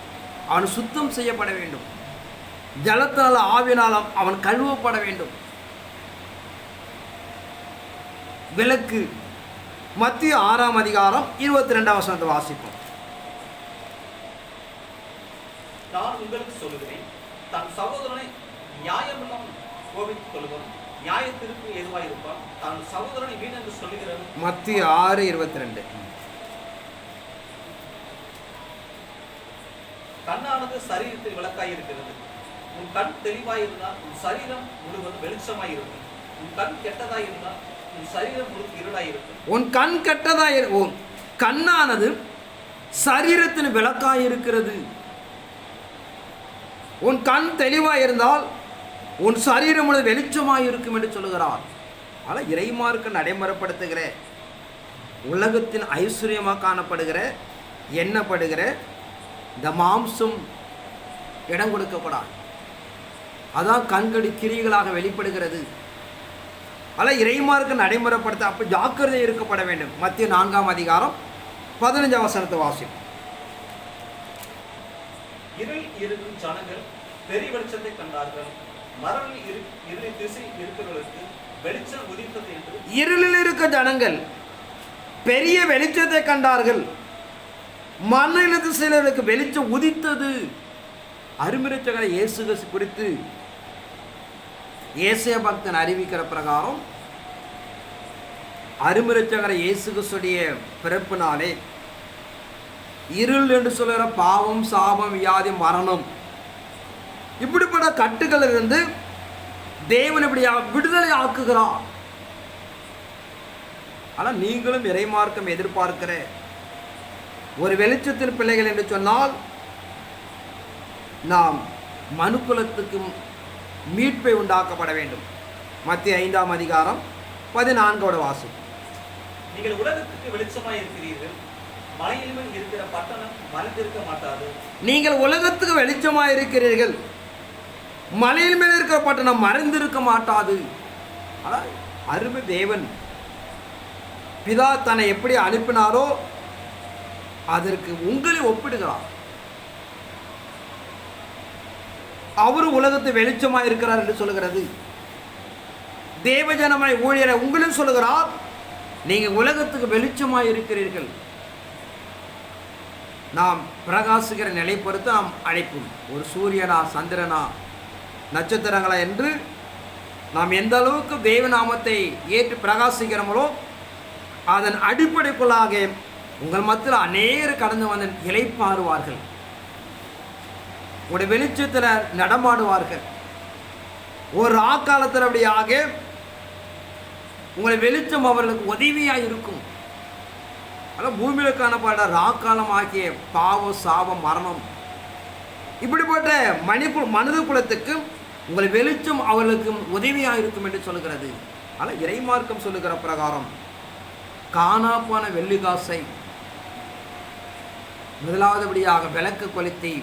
அவன் சுத்தம் செய்யப்பட வேண்டும். ஜலத்தால் ஆவினாலும் அவன் கழுவப்பட வேண்டும். விளக்கு மத்திய 6ஆம் அதிகாரம் 22ஆம் வசனத்தை வாசிப்போம். நான் உங்களுக்கு சொல்லுகிறேன், தன் சகோதரனை நியாயமில்லாமல் கோபித்துக் கொள்ளுவோம் நியாயத்திற்கு எதுவாக இருப்பான், தன் சகோதரனை வீண் என்று சொல்லுகிறது. மத்திய 6:22. கண்ணானது சரீரத்தில் விளக்காய் இருக்கிறது. உன் கண் தெளிவாய் இருந்தால் உன் சரீரம் முழுவதும் வெளிச்சமாய் இருக்கும். உன் கண் கெட்டதாய் இருந்தால் உன் சரீரம் முழுவதும் இருளாய் இருக்கும். உன் கண் கெட்டதாய் இருக்கும். கண்ணானது சரீரத்தின் விளக்காய் இருக்கிறது. உன் கண் தெளிவாய் இருந்தால் உன் சரீரம் முழுவதும் வெளிச்சமாய் இருக்கும் என்று சொல்லுகிறார். ஆனால் இறைமார்க்கு நடைமுறைப்படுத்துகிற உலகத்தின் ஐஸ்வர்யமாக காணப்படுகிற எண்ணப்படுகிற இந்த மாம்சம் இடம் கொடுக்கப்படாது. அதான் கண்கடி கிரிகளாக வெளிப்படுகிறது. ஆனால் இறைமார்க்கு நடைமுறைப்படுத்த அப்போ ஜாக்கிரதை இருக்கப்பட வேண்டும். மத்திய 4ஆம் அதிகாரம் 15ஆம் வசனத்தை வாசிக்கும். இருள் இருக்கும் ஜனங்கள் பெரிய வெளிச்சத்தை கண்டார்கள். மரணில் இருளின் திசை இருக்கிறவர்களுக்கு வெளிச்சம் உதித்தது என்று. இருளில் இருக்க ஜனங்கள் பெரிய வெளிச்சத்தை கண்டார்கள். மண்ணில் சிலருக்கு வெளிச்சம் உதித்தது. அருமிரட்சகரை இயேசு கிறிஸ்து குறித்து ஏசாயா பக்தன் அறிவிக்கிற பிரகாரம் அருமிரட்சகரை இயேசு கிறிஸ்துடைய பிறப்பினாலே இருள் என்று சொல்கிற பாவம், சாபம், வியாதி, மரணம் இப்படிப்பட்ட கட்டுகளிலிருந்து தேவன் இப்படி விடுதலை ஆக்குகிறார். ஆனால் நீங்களும் இறைமார்க்கம் எதிர்பார்க்கிற ஒரு வெளிச்சத்தின் பிள்ளைகள் என்று சொன்னால் நாம் மனுக்குலத்துக்கு மீட்பை உண்டாக்கப்பட வேண்டும். மத்திய 5ஆம் அதிகாரம் 14 வாசம். நீங்கள் உலகத்துக்கு வெளிச்சமாய் இருக்கிறீர்கள், மலையில் மேல் இருக்கிற பட்டணம் மறைந்திருக்க மாட்டாது. நீங்கள் உலகத்துக்கு வெளிச்சமாய் இருக்கிறீர்கள், மலையில் மேல் இருக்கிற பட்டணம் மறைந்திருக்க மாட்டாது. ஆனால் அருமை தேவன் பிதா தன்னை எப்படி அனுப்பினாரோ அதற்கு உங்களை ஒப்பிடுகிறார். அவரு உலகத்து வெளிச்சமாய் இருக்கிறார் என்று சொல்லுகிறது. தேவஜனமாய் ஊழியரை உங்களும் சொல்லுகிறார், நீங்க உலகத்துக்கு வெளிச்சமாய் இருக்கிறீர்கள். நாம் பிரகாசிக்கிற நிலை பொறுத்து நாம் அழைப்போம். ஒரு சூரியனா, சந்திரனா, நட்சத்திரங்களா என்று நாம் எந்த அளவுக்கு தேவநாமத்தை ஏற்று பிரகாசிக்கிறோமோ அதன் அடிப்படைக்குள்ளாக உங்கள் மத்தியில் அநேகர் கடந்து வந்து இளைப்பாறுவார்கள், உடைய வெளிச்சத்தில் நடமாடுவார்கள். ஒரு ராக்காலத்தில் அப்படியாக உங்களை வெளிச்சம் அவர்களுக்கு உதவியாக இருக்கும். அதான் பூமியில் காணப்பட ராக்காலம் ஆகிய பாவம், சாபம், மரணம் இப்படிப்பட்ட மனித குலத்துக்கு உங்கள் வெளிச்சம் அவர்களுக்கு உதவியாக இருக்கும் என்று சொல்லுகிறது. ஆனால் இறைமார்க்கம் சொல்லுகிற பிரகாரம் காணாப்பான வெள்ளிக்காசை முதலாவதுபடியாக விளக்கு கொளுத்தி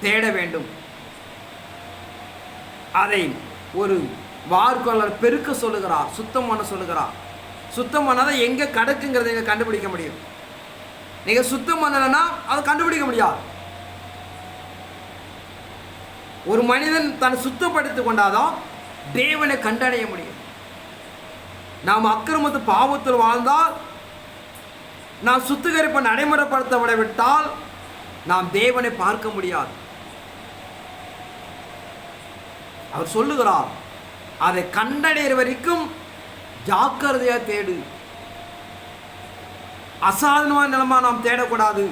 தேட வேண்டும். அதை ஒரு வார்கொள்ளர் பெருக்க சொல்லுகிறார், சுத்தம் பண்ண சொல்லுகிறார். சுத்தம் பண்ணாதான் எங்கே கிடக்குங்கிறத நீங்கள் கண்டுபிடிக்க முடியும். நீங்கள் சுத்தம் பண்ணலைன்னா அதை கண்டுபிடிக்க முடியாது. ஒரு மனிதன் தன்னை சுத்தப்படுத்திக் கொண்டாதான் தேவனை கண்டடைய முடியும். நாம் அக்கிரமத்து பாவத்தில் வாழ்ந்தால், நாம் சுத்திகரிப்பை நடைமுறைப்படுத்த விட்டால் நாம் தேவனை பார்க்க முடியாது. அவர் சொல்லுகிறார், அதை கண்டடைகிற வரைக்கும் ஜாக்கிரதையா தேடு. அசாதாரணமான நிலைமா நாம் தேடக்கூடாது.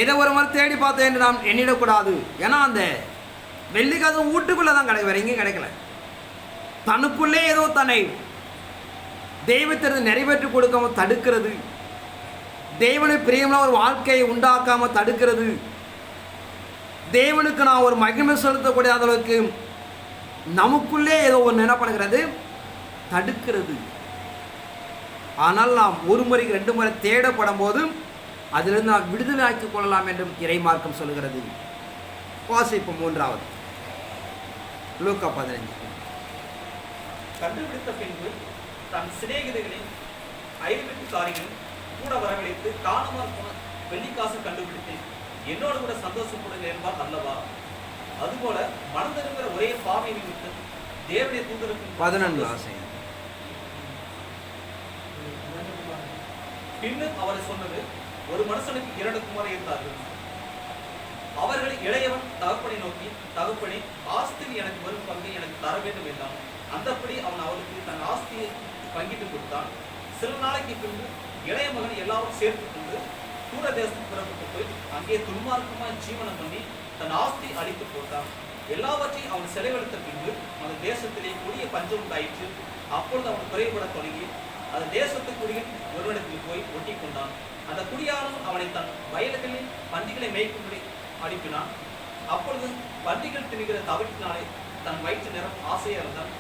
ஏதோ ஒரு மாதிரி தேடி பார்த்தேன் என்று நாம் எண்ணிடக்கூடாது. ஏன்னா அந்த வெள்ளிக்காசு வீட்டுக்குள்ளே தான் கிடைக்கும், வேற எங்கேயும் கிடைக்கல. தனக்குள்ளே ஏதோ தன்னை தெய்வத்திற்கு நிறைவேற்றி கொடுக்காம தடுக்கிறது, தேவனை பிரியமான ஒரு வாழ்க்கையை உண்டாக்காம தடுக்கிறது, தேவனுக்கு நான் ஒரு மகிமை செலுத்தக்கூடிய அளவுக்கு நமக்குள்ளே ஏதோ ஒன்று நினைப்படுகிறது, தடுக்கிறது. ஆனால் நாம் ஒரு முறைக்கு 2 முறை தேடப்படும் போது அதிலிருந்து நாம் விடுதலை ஆக்கிக் கொள்ளலாம் என்றும் இறைமார்க்கம் சொல்கிறது. வாசிப்போம் 3வது லூக்கா 15. கண்டுபிடித்த பின்பு தன் சிநேகிதர்களின் ஐவெட்டுக்காரிகளும் கூட வரவழைத்து காணாமல் போன வெள்ளிக்காசு கண்டுபிடித்தேன், என்னோடு கூட சந்தோஷப்படுங்க என்பார் அல்லவா? அதுபோல மனதிருக்கிற ஒரே பாவை நிமித்தம் தேவனுடைய தூதருக்கு 11 பின்னும் அவர் சொன்னது, ஒரு மனுஷனுக்கு 2 குமாரர் இருந்தார்கள். அவர்கள் இளையவன் தகப்பனை நோக்கி, தகப்பனே, ஆஸ்தியில் எனக்கு வரும் பங்கை எனக்கு தர வேண்டும் என்றான். அந்தப்படி அவன் அவருக்கு தன் ஆஸ்தியை பங்கிட்டு கொடுத்தான். சில நாளைக்கு பின்பு இளைய மகன் எல்லாரும் சேர்த்து கொண்டு தூர தேசத்துக்கு புறப்பட்டு போய் அங்கே துன்மார்க்கமாய் ஜீவனம் பண்ணி தன் ஆஸ்தி அழித்து போட்டான். எல்லாவற்றையும் அவன் செலவழித்த பின்பு அந்த தேசத்திலே கொடிய பஞ்சம் உண்டாயிற்று. அப்பொழுது அவன் குறைபட தொடங்கி அந்த தேசத்துக்குரிய ஒருவனிடத்தில் போய் ஒட்டி கொண்டான். அந்த குடியாளன் அவனை தன் வயல்களில் பன்றிகளை மேய்க்கும்படி அனுப்பினான். அப்பொழுது பன்றிகள் திணிகிற தவிட்டினாலே தன் வயிற்று நிறம் ஆசையாக இருந்தான்.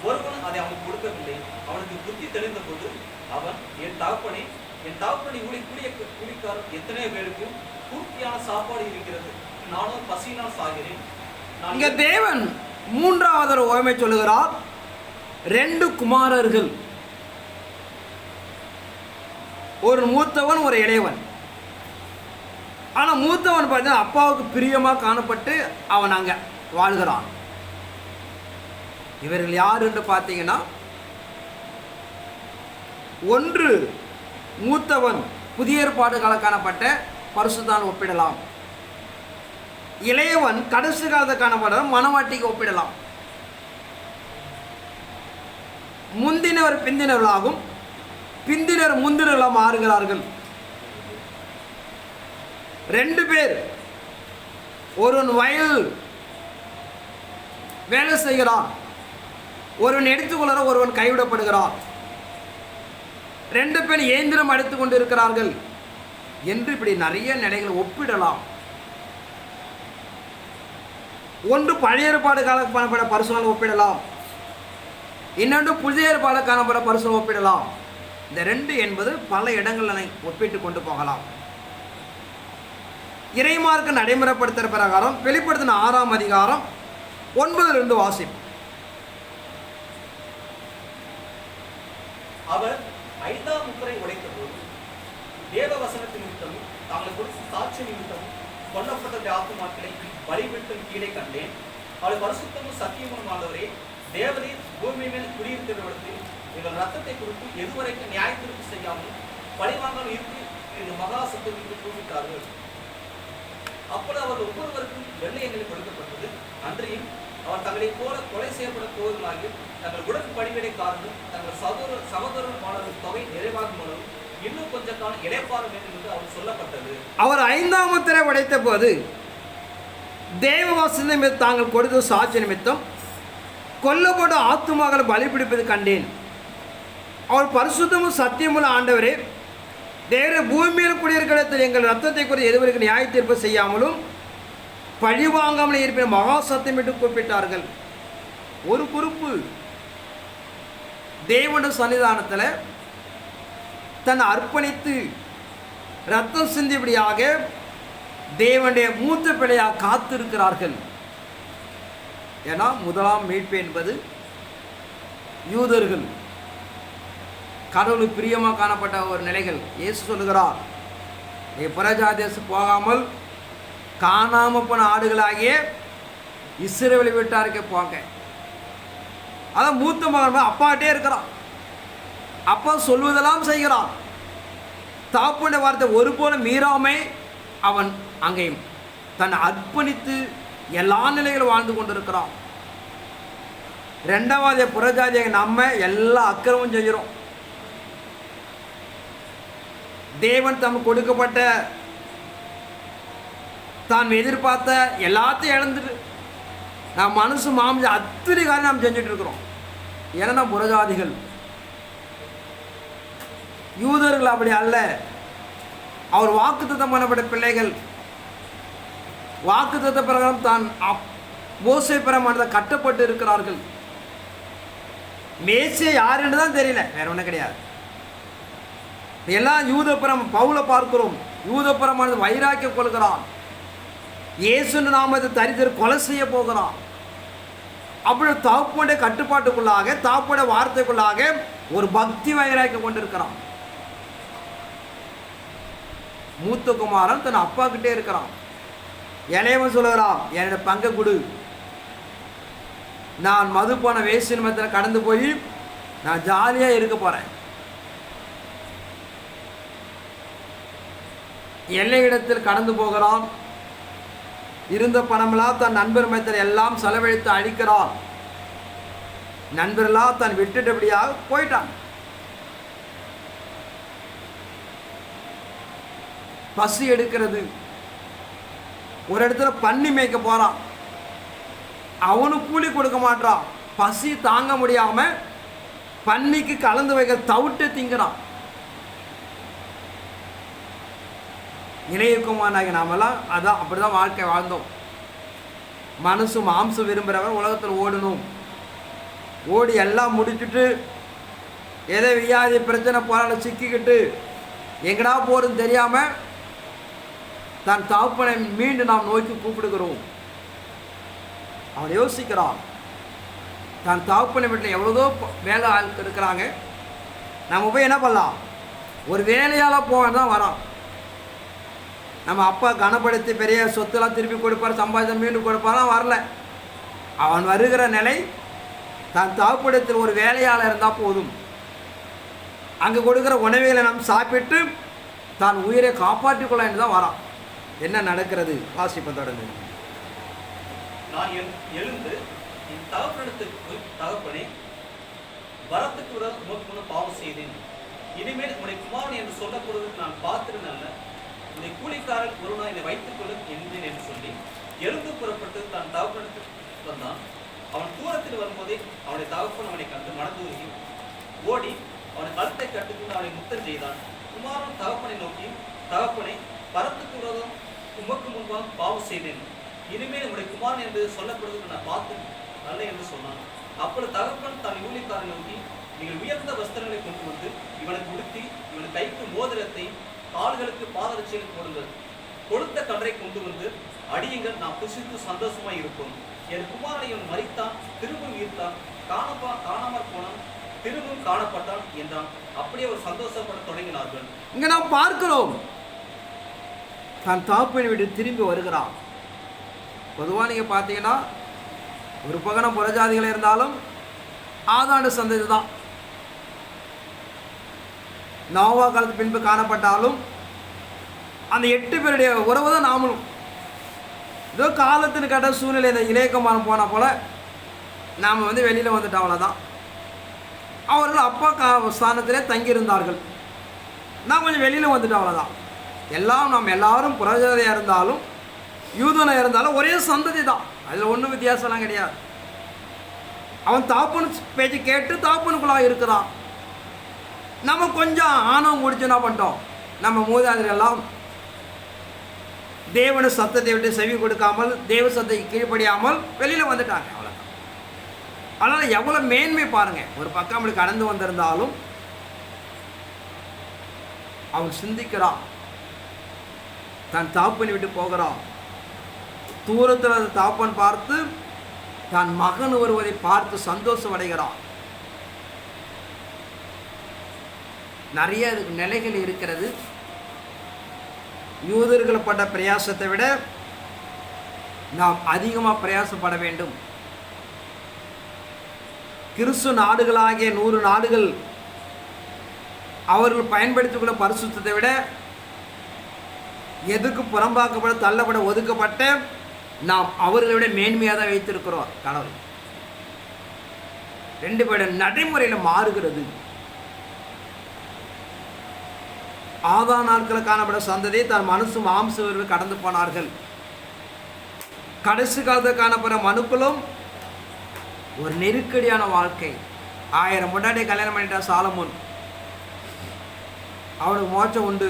ஒருவன் அதை அவனுக்கு கொடுக்கவில்லை. அவனுக்கு புத்தி தெளிந்த போது அவன், என் தகப்பனை கூலிக்காரர் எத்தனையோ பேருக்கு பூர்த்தியான சாப்பாடு இருக்கிறது, நானும் பசியினால் சாகிறேன். இங்க தேவன் 3வது ஓமை சொல்லுகிறார். 2 குமாரர்கள், ஒரு மூத்தவன் ஒரு இளையவன். ஆனா மூத்தவன் பார்த்தா அப்பாவுக்கு பிரியமா காணப்பட்டு அவன் அங்க வாழ்கிறான். இவர்கள் யார் என்று பார்த்தீங்கன்னா, ஒன்று மூத்தவன் புதிய ஏற்பாடு காணப்பட்ட பரிசுத்தான் ஒப்பிடலாம். இளையவன் கடைசி காலத்தை காணப்படுற மனவாட்டிக்கு ஒப்பிடலாம். முந்தினவர் பிந்தினவர்களாகும், பிந்தினர் முந்தினர்களாக மாறுகிறார்கள். 2 பேர், ஒருவன் வயல் வேலை செய்கிறான், ஒருவன் எடுத்துக்கொள்ள ஒருவன் கைவிடப்படுகிறான். 2 பேர் இயந்திரம் அடித்துக் கொண்டு இருக்கிறார்கள் என்று இப்படி நிறைய நிலைகளை ஒப்பிடலாம். ஒன்று பழைய ஏற்பாடு காணப்பட பரிசுகள் ஒப்பிடலாம், இன்னொன்று புதிய ஏற்பாடு காணப்பட பரிசுகள் ஒப்பிடலாம். இந்த 2 என்பது பல இடங்களில் ஒப்பிட்டு கொண்டு போகலாம். இறைமார்க்க நடைமுறைப்படுத்துகிற பிரகாரம் வெளிப்படுத்தின 6ஆம் அதிகாரம் 9 வாசிப்பு. அவர் 5ஆம் முத்திரை உடைத்த போது தேவ வசனத்தின் நிமித்தமும் தாங்கள் கொடுத்த சாட்சி நிமித்தமும் கொல்லப்பட்ட ஆத்துமாக்களை பலிபீடத்தின் கீழே கண்டேன். அவள் பரிசுத்தமும் சத்தியமும் ஆண்டவரே, தேவரீர் பூமி மேல் குடியிருக்கிறவர்கள் எங்கள் ரத்தத்தை குறித்து எதுவரைக்கும் நியாய தீர்ப்பு செய்யாமல் பழிவாங்காமல் இருக்கு என்று மகா சத்தமிட்டு கூப்பிட்டார்கள். அப்பொழுது அவர் ஒவ்வொருவருக்கும் வெள்ளையங்களை கொடுக்கப்பட்டது. அன்றையும் அவர் தங்களைப் போல கொலை செய்யப்பட போவதுமாகி தங்கள் உடன் பணிவிடை காரணம் தங்கள் சகோதரமானவர்கள் தொகை நிறைவாகும் அளவு இன்னும் கொஞ்ச காலம் இடைப்பாற வேண்டும் என்று அவர் சொல்லப்பட்டது. அவர் 5ஆம் முத்திரை உடைத்த போது தேவ வசனத்தை தாங்கள் கொடுத்த சாட்சி நிமித்தம் கொல்லப்பட்ட ஆத்துமாக்களை பலிபிடிப்பது கண்டேன். அவர் பரிசுத்தமும் சத்தியமுள்ள ஆண்டவரே, தேவரே பூமியில் குடியிருக்கிற எங்கள் ரத்தத்தை குறித்து எதுவரைக்கும் நியாய தீர்ப்பு செய்யாமலும் பழிவாங்காமல் இருப்பின மகா சத்தியமிட்டு கூப்பிட்டார்கள். ஒரு குறிப்பு, தேவனுடைய சன்னிதானத்தில் தன்னை அர்ப்பணித்து ரத்தம் சிந்திபடியாக தேவனுடைய மூத்த பிள்ளையாக காத்திருக்கிறார்கள். ஏன்னா முதலாம் மீட்பு என்பது யூதர்கள் கடவுளுக்கு பிரியமாக காணப்பட்ட ஒரு நிலைகள். இயேசு சொல்லுகிறார், புறஜாதேசு போகாமல் காணாமல் போன ஆடுகளாகிய இஸ்ரவேல் வீட்டாருக்கே போங்க. அதான் மூத்த மகன் அப்பாட்டே இருக்கிறான், அப்பா சொல்வதெல்லாம் செய்கிறான். தாப்புடைய வார்த்தை ஒருபோல மீறாமை அவன் அங்கேயும் தன்னை அர்ப்பணித்து எல்லா நிலைகளும் வாழ்ந்து கொண்டிருக்கிறான். 2வது புறஜாதியாக நம்ம எல்லா அக்கிரமும் செஞ்சிடும். தேவன் தமக்கு கொடுக்கப்பட்ட தான் எதிர்பார்த்த எல்லாத்தையும் இழந்துட்டு நாம் மனசு மாமிஞ்ச அத்தனை காலம் நாம் செஞ்சுட்டு இருக்கிறோம். ஏன்னா நாம் புறஜாதிகள். யூதர்கள் அப்படி அல்ல. அவர் வாக்குத்தத்தம் பண்ணப்பட்ட பிள்ளைகள். வாக்குத்தத்த பிரகாரம் தான் மோசே பிரமாணத்தை கட்டப்பட்டு இருக்கிறார்கள். மேசே யார் என்று தான் தெரியல, வேற ஒன்றும் கிடையாது. எல்லாம் யூதப்புறம் பவுல பார்க்கிறோம். யூதப்புறமானது வைராக்கிய கொள்கிறான். இயேசுன்னு நாமத்தை தரித்திர கொலை செய்ய போகிறான். அப்படி தாப்புடைய கட்டுப்பாட்டுக்குள்ளாக தாப்புடைய வார்த்தைக்குள்ளாக ஒரு பக்தி வைராக்கிய கொண்டிருக்கிறான். மூத்த குமாரன் தன் அப்பா கிட்டே இருக்கிறான். இளையவன் சொல்லுகிறான், என்னோட பங்கை கொடு, நான் மதுப்பான வேசினமத்தில் கடந்து போய் நான் ஜாலியாக இருக்க போகிறேன். எல்லையிடத்தில் கடந்து போகிறான். இருந்த பணமெல்லாம் தன் நண்பர் மையத்தில் எல்லாம் செலவழித்து அழிக்கிறான். நண்பரெல்லாம் தன் விட்டுட்டபடியாக போயிட்டான். பசி எடுக்கிறது. ஒரு இடத்துல பன்னி மேய்க்க போகிறான். அவனுக்கு கூலி கொடுக்க மாட்டான். பசி தாங்க முடியாமல் பன்னிக்கு கலந்து வைக்கிற தவிட்டு திங்கிறான். இணையக்குமாராக நாமெல்லாம் அதான் அப்படி தான் வாழ்க்கை வாழ்ந்தோம். மனசு மாம்சம் விரும்புகிறவர் உலகத்தில் ஓடணும். ஓடி எல்லாம் முடிச்சுட்டு எதை வியாதி பிரச்சனை போராட சிக்கிக்கிட்டு எங்கடா போகிறதுன்னு தெரியாமல் தன் தகப்பனை மீண்டும் நாம் நோக்கி கூப்பிடுகிறோம். அவன் யோசிக்கிறான், தன் தகப்பனை வீட்டில் எவ்வளோதோ வேலை ஆள் இருக்கிறாங்க, நம்ம போய் என்ன பண்ணலாம், ஒரு வேலையால் போவேன் தான் வரான். நம்ம அப்பா கனப்படுத்தி பெரிய சொத்துலாம் திருப்பி கொடுப்பார், சம்பாதித்த மீண்டும் கொடுப்பாராம், வரல. அவன் வருகிற நிலை தன் தகப்படத்தில் ஒரு வேலையால் இருந்தால் போதும். அங்கே கொடுக்குற உணவுகளை நாம் சாப்பிட்டு தான் உயிரை காப்பாற்றிக்கொள்ள என்று தான் வரான். என்ன நடக்கிறது வாசிப்பை தொடர்ந்து. நான் எழுந்து என் தகப்பனிடத்துக்கு போய், தகப்பனே, வரத்துக்கு உமக்கு முன்ன பாவம் செய்தேன். இனிமேல் உன்னுடைய குமாரன் என்று சொல்லப்படுவதற்கு நான் பாத்திரன் அல்ல. உன்னுடைய கூலிக்காரன் ஒரு நாள் என்னை வைத்துக் கொள்ளும் என்றேன் என்று சொல்லி எழுந்து புறப்பட்டு தன் தகப்பனிடத்துக்கு வந்தான். அவன் தூரத்தில் வரும்போதே அவனுடைய தகப்பன் அவனை கண்டு மனதுருகி ஓடி அவனை கழுத்தை கட்டுக்கொண்டு அவனை முத்தம் செய்தான். குமாரன் தகப்பனை நோக்கி, தகப்பனை, பரத்துக்கு விரோதம் உமக்கு முன்பாக பாவம் செய்தேன். இனிமேல் உங்களுடைய குமாரன் என்று சொல்லப்படுவதற்கு நான் பார்த்து அல்ல என்று சொன்னான். அப்பொழுது தகப்பன் தன் ஊழியக்காரனை நோக்கி, நீங்கள் உயர்ந்த வஸ்திரங்களை கொண்டு வந்து இவனுக்கு உடுத்தி இவன் கைக்கு மோதிரத்தை கால்களுக்கு பாதரட்சியில் போடுங்கள். கொளுத்த கன்றை கொண்டு வந்து அடியுங்கள், நாம் புசித்து சந்தோஷமாய் இருப்போம். என் குமாரனை இவன் மரித்தான், திரும்பவும் ஈர்த்தான், காணாமற் போனான், திரும்பவும் காணப்பட்டான் என்றான். அப்படியே ஒரு சந்தோஷப்பட தொடங்கினார்கள். இங்க நாம் பார்க்கிறோம், தன் தகப்பனை விட்டு திரும்பி வருகிறான். பொதுவாக நீங்கள் பார்த்தீங்கன்னா ஒரு பகனம் புறஜாதிகள் இருந்தாலும் ஆதாண்டு சந்ததி தான். நோவா காலத்து பின்பு காணப்பட்டாலும் அந்த 8 பேருடைய உறவு தான் நாமளும். ஏதோ காலத்தின் கட்ட சூழ்நிலை இந்த இளையகுமாரன் போன போல் நாம் வெளியில் வந்துட்டோம், அவ்வளோதான். அவர்கள் அப்பா ஸ்தானத்திலே தங்கியிருந்தார்கள், நான் கொஞ்சம் வெளியில் வந்துட்டோம், அவ்வளோதான். நாம் எல்லாரும் புறஜாதியாக இருந்தாலும் யூதனாக இருந்தாலும் ஒரே சந்ததி தான், அதில் ஒன்றும் வித்தியாசம்லாம் கிடையாது. அவன் தாப்பனு பேச்சு கேட்டு தாப்பனுக்குள்ளாக இருக்கிறான். நம்ம கொஞ்சம் ஆணவம் முடிச்சு என்ன பண்ணிட்டோம், நம்ம மூதாதையர் எல்லாம் தேவன சத்தத்தை விட்டு செவி கொடுக்காமல், தேவ சத்தத்தை கீழ்ப்படியாமல் வெளியில் வந்துட்டாங்க, அவ்வளோதான். அதனால் எவ்வளோ மேன்மை பாருங்கள். ஒரு பக்கம் அப்படி கடந்து வந்திருந்தாலும் அவன் சிந்திக்கிறான், தன் தாப்பனை விட்டு போகிறான். தூரத்தில் அந்த தாப்பன் பார்த்து தன் மகன் வருவதை பார்த்து சந்தோஷம் அடைகிறான். நிறைய இதுக்கு நிலைகள் இருக்கிறது. யூதர்கள் பட்ட பிரயாசத்தை விட நாம் அதிகமாக பிரயாசப்பட வேண்டும். கிறிஸ்து நாடுகளாகிய 100 நாடுகள் அவர்கள் பயன்படுத்திக்கொள்ள பரிசுத்தத்தை விட எதுக்கு புறம்பாக்கப்பட, தள்ளப்பட, ஒதுக்கப்பட்ட நாம் அவர்களை விட மேன்மையாக தான் வைத்திருக்கிறோம். கடவுள் 2 பேருடைய நடைமுறையில் மாறுகிறது. ஆதா நாட்களில் காணப்பட சந்ததி தன் மனசு மாம்ச கடந்து போனார்கள். கடைசி காலத்தில் காணப்படுற மனுக்களும் ஒரு நெருக்கடியான வாழ்க்கை. 1000 முன்னாடியே கல்யாணம் பண்ணிட்டான் சாலமோன், அவனுக்கு மோட்சம் உண்டு.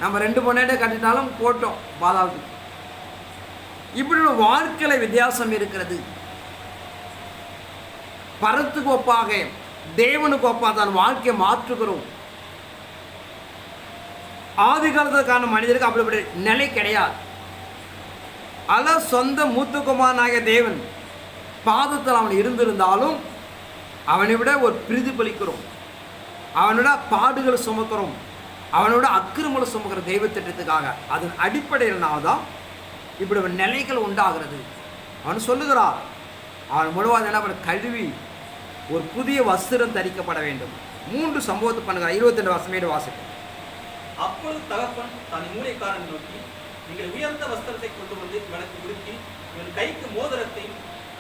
நம்ம 2 முன்னாடியே கட்டிட்டாலும் போட்டோம் பாதாளத்துக்கு. இப்படி ஒரு வாழ்க்கையில் வித்தியாசம் இருக்கிறது. பரத்துக்கு ஒப்பாக தேவனுக்கு ஒப்பாக தான் வாழ்க்கையை மாற்றுகிறோம். ஆதி காலத்துக்கான மனிதருக்கு அப்படி நிலை கிடையாது. அல்ல சொந்த மூத்தகுமாரனாகிய தேவன் பாதத்தில் அவன் இருந்திருந்தாலும் அவனை விட ஒரு பிரதிபலிக்கிறோம், அவனோட பாடுகளை சுமக்கிறோம், அவனோட அக்கிரமங்களை சுமக்கிற தெய்வ திட்டத்துக்காக. அதன் அடிப்படையில்னால்தான் இப்படி ஒரு நிலைகள் உண்டாகிறது. அவன் சொல்லுகிறான், அவன் முழுவதும் என்ன பண்ண, கழுவி ஒரு புதிய வஸ்திரம் தரிக்கப்பட வேண்டும். 3 சம்பவத்தை பண்ணுகிறார். 22 வருஷமேடு வாசிப்போம். அப்பொழுது தகப்பன் தன் ஊழியக்காரனை நோக்கி, நீங்கள் உயர்ந்த வஸ்திரத்தை கொண்டு வந்து இவனுக்கு உடுத்தி இவன் கைக்கு மோதிரத்தை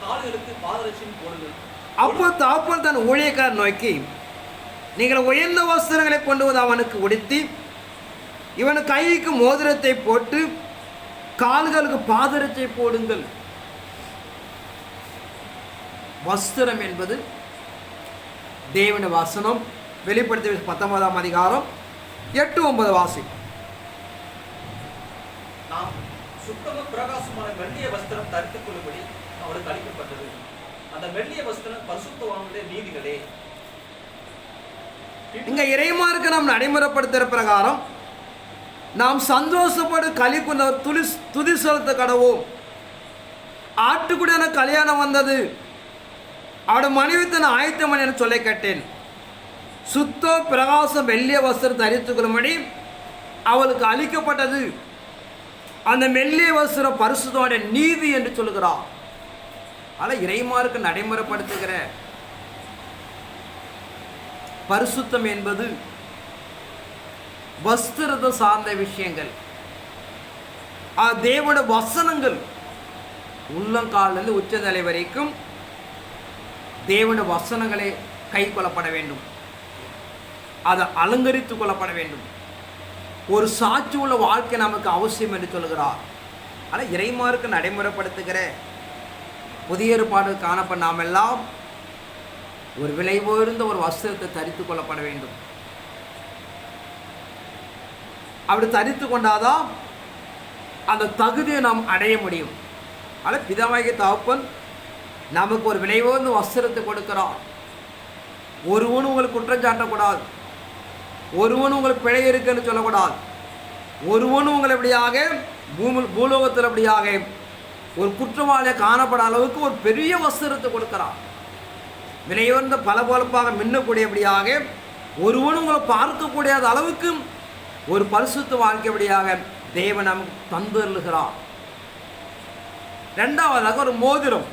கால்களுக்கு பாதரட்சியும் போடுங்கள். அப்போது தகப்பன் தன் ஊழியக்காரன் நோக்கி, நீங்கள் உயர்ந்த வஸ்திரங்களை கொண்டு வந்து அவனுக்கு உடுத்தி இவன் கைக்கு மோதிரத்தை போட்டு கால்களுக்கு பாதரட்சை போடுங்கள். வஸ்திரம் என்பது தேவனுடைய வசனம். வெளிப்படுத்தி 19ஆம் அதிகாரம் 8-9 வாசி. நாம் சுத்தம பிரகாசமான மெல்லிய வஸ்திரம் தரித்துக் கொள்ளும்படி அவருக்கு அளிக்கப்பட்டது. அந்த மெல்லிய வஸ்திரம் பரிசுத்தவான்களுடைய நீதிகளே. இங்க இறைமார்க்கு நாம் நடைமுறைப்படுத்துகிற பிரகாரம் நாம் சந்தோஷப்படு களி கொண்ட துதி செலுத்த கடவோம். ஆட்டுக்குடியான கல்யாணம் வந்தது, அவட மனைவி தன் ஆயத்தமணி என சொல்ல கேட்டேன். சுத்த பிரகாசம் வெள்ளிய வஸ்திரம் தரித்துக்கொள்ளும்படி அவளுக்கு அளிக்கப்பட்டது. அந்த மெல்லிய வஸ்திரம் பரிசுத்தமான நீதி என்று சொல்லுகிறார். ஆனால் இறைமார்க்கு நடைமுறைப்படுத்துகிற பரிசுத்தம் என்பது வஸ்திரத்தை சார்ந்த விஷயங்கள். தேவனுடைய வசனங்கள் உள்ளங்காலிலிருந்து உச்சதலை வரைக்கும் தேவனுடைய வசனங்களை கை கொள்ளப்பட வேண்டும், அதை அலங்கரித்து கொள்ளப்பட வேண்டும். ஒரு சாட்சி உள்ள வாழ்க்கை நமக்கு அவசியம் என்று சொல்கிறார். ஆனால் இறைமார்க்கு நடைமுறைப்படுத்துகிற புதிய ஏற்பாடு காணப்பட நாம் எல்லாம் ஒரு விலை உயர்ந்த ஒரு வஸ்திரத்தை தரித்து கொள்ளப்பட வேண்டும். அப்படி தரித்து கொண்டாதான் அந்த தகுதியை நாம் அடைய முடியும். ஆனால் பிதாவாகிய தகப்பன் நமக்கு ஒரு விலை உயர்ந்த வஸ்திரத்தை கொடுக்கிறார். ஒருவனும் உங்களுக்கு குற்றம் சாட்டக்கூடாது, ஒருவனும் உங்களுக்கு பிழை இருக்குன்னு சொல்லக்கூடாது, ஒருவனும் உங்களை எப்படியாக பூலோகத்தில் அப்படியாக ஒரு குற்றவாளியை காணப்பட அளவுக்கு ஒரு பெரிய வஸ்திரத்தை கொடுக்கிறார். விலையுயர்ந்த பளபளப்பாக மின்னக்கூடியபடியாக ஒருவனும் உங்களை பார்க்கக்கூடிய அளவுக்கு ஒரு பரிசுத்த வாழ்க்கையபடியாக தேவன் நமக்கு தந்துள்ளுகிறார். இரண்டாவதாக ஒரு மோதிரம்.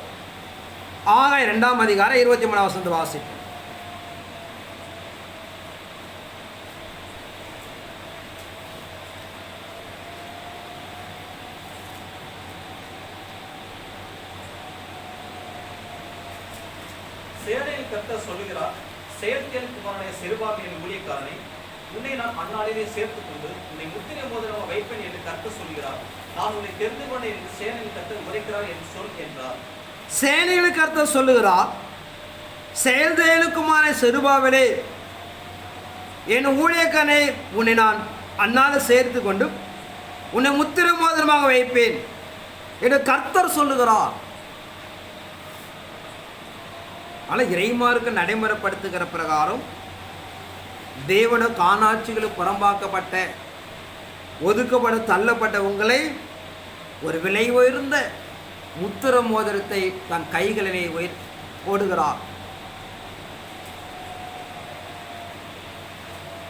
ஆகாய 2ஆம் அதிகாரம் 23ஆம் வசனத்தை வாசிப்போம். சேனையில் கர்த்தர் சொல்லுகிறார், செயற்கையின் குமாரனாகிய செருபாபேலின் ஊழியக்காரனை உன்னை நான் அந்நாளிலே சேர்த்துக் கொண்டு உன்னை முத்திரை மோதிரமாக வைப்பேன் என்று கர்த்தர் சொல்கிறார். நான் உன்னை தெரிந்து கொண்டேன் என்று சேனையில் கர்த்தர் உரைக்கிறார் என்று சொல் என்றார். சேனையில் கர்த்தர் சொல்லுகிறார், செயல்தேனுக்குமான செருபாபேலே என் ஊழியக்காரனை உன்னை நான் அந்நாளை சேர்த்து கொண்டு உன்னை முத்திரை மோதிரமாக வைப்பேன் என்று கர்த்தர் சொல்லுகிறார். ஆனால் இறைமார்க்கு நடைமுறைப்படுத்துகிற பிரகாரம் தேவன காணாட்சிகளுக்கு புறம்பாக்கப்பட்ட ஒதுக்கப்பட தள்ளப்பட்ட உங்களை ஒரு விலை உயர்ந்த முத்திர மோதிரத்தை தன் கைகளிலே போடுகிறார்.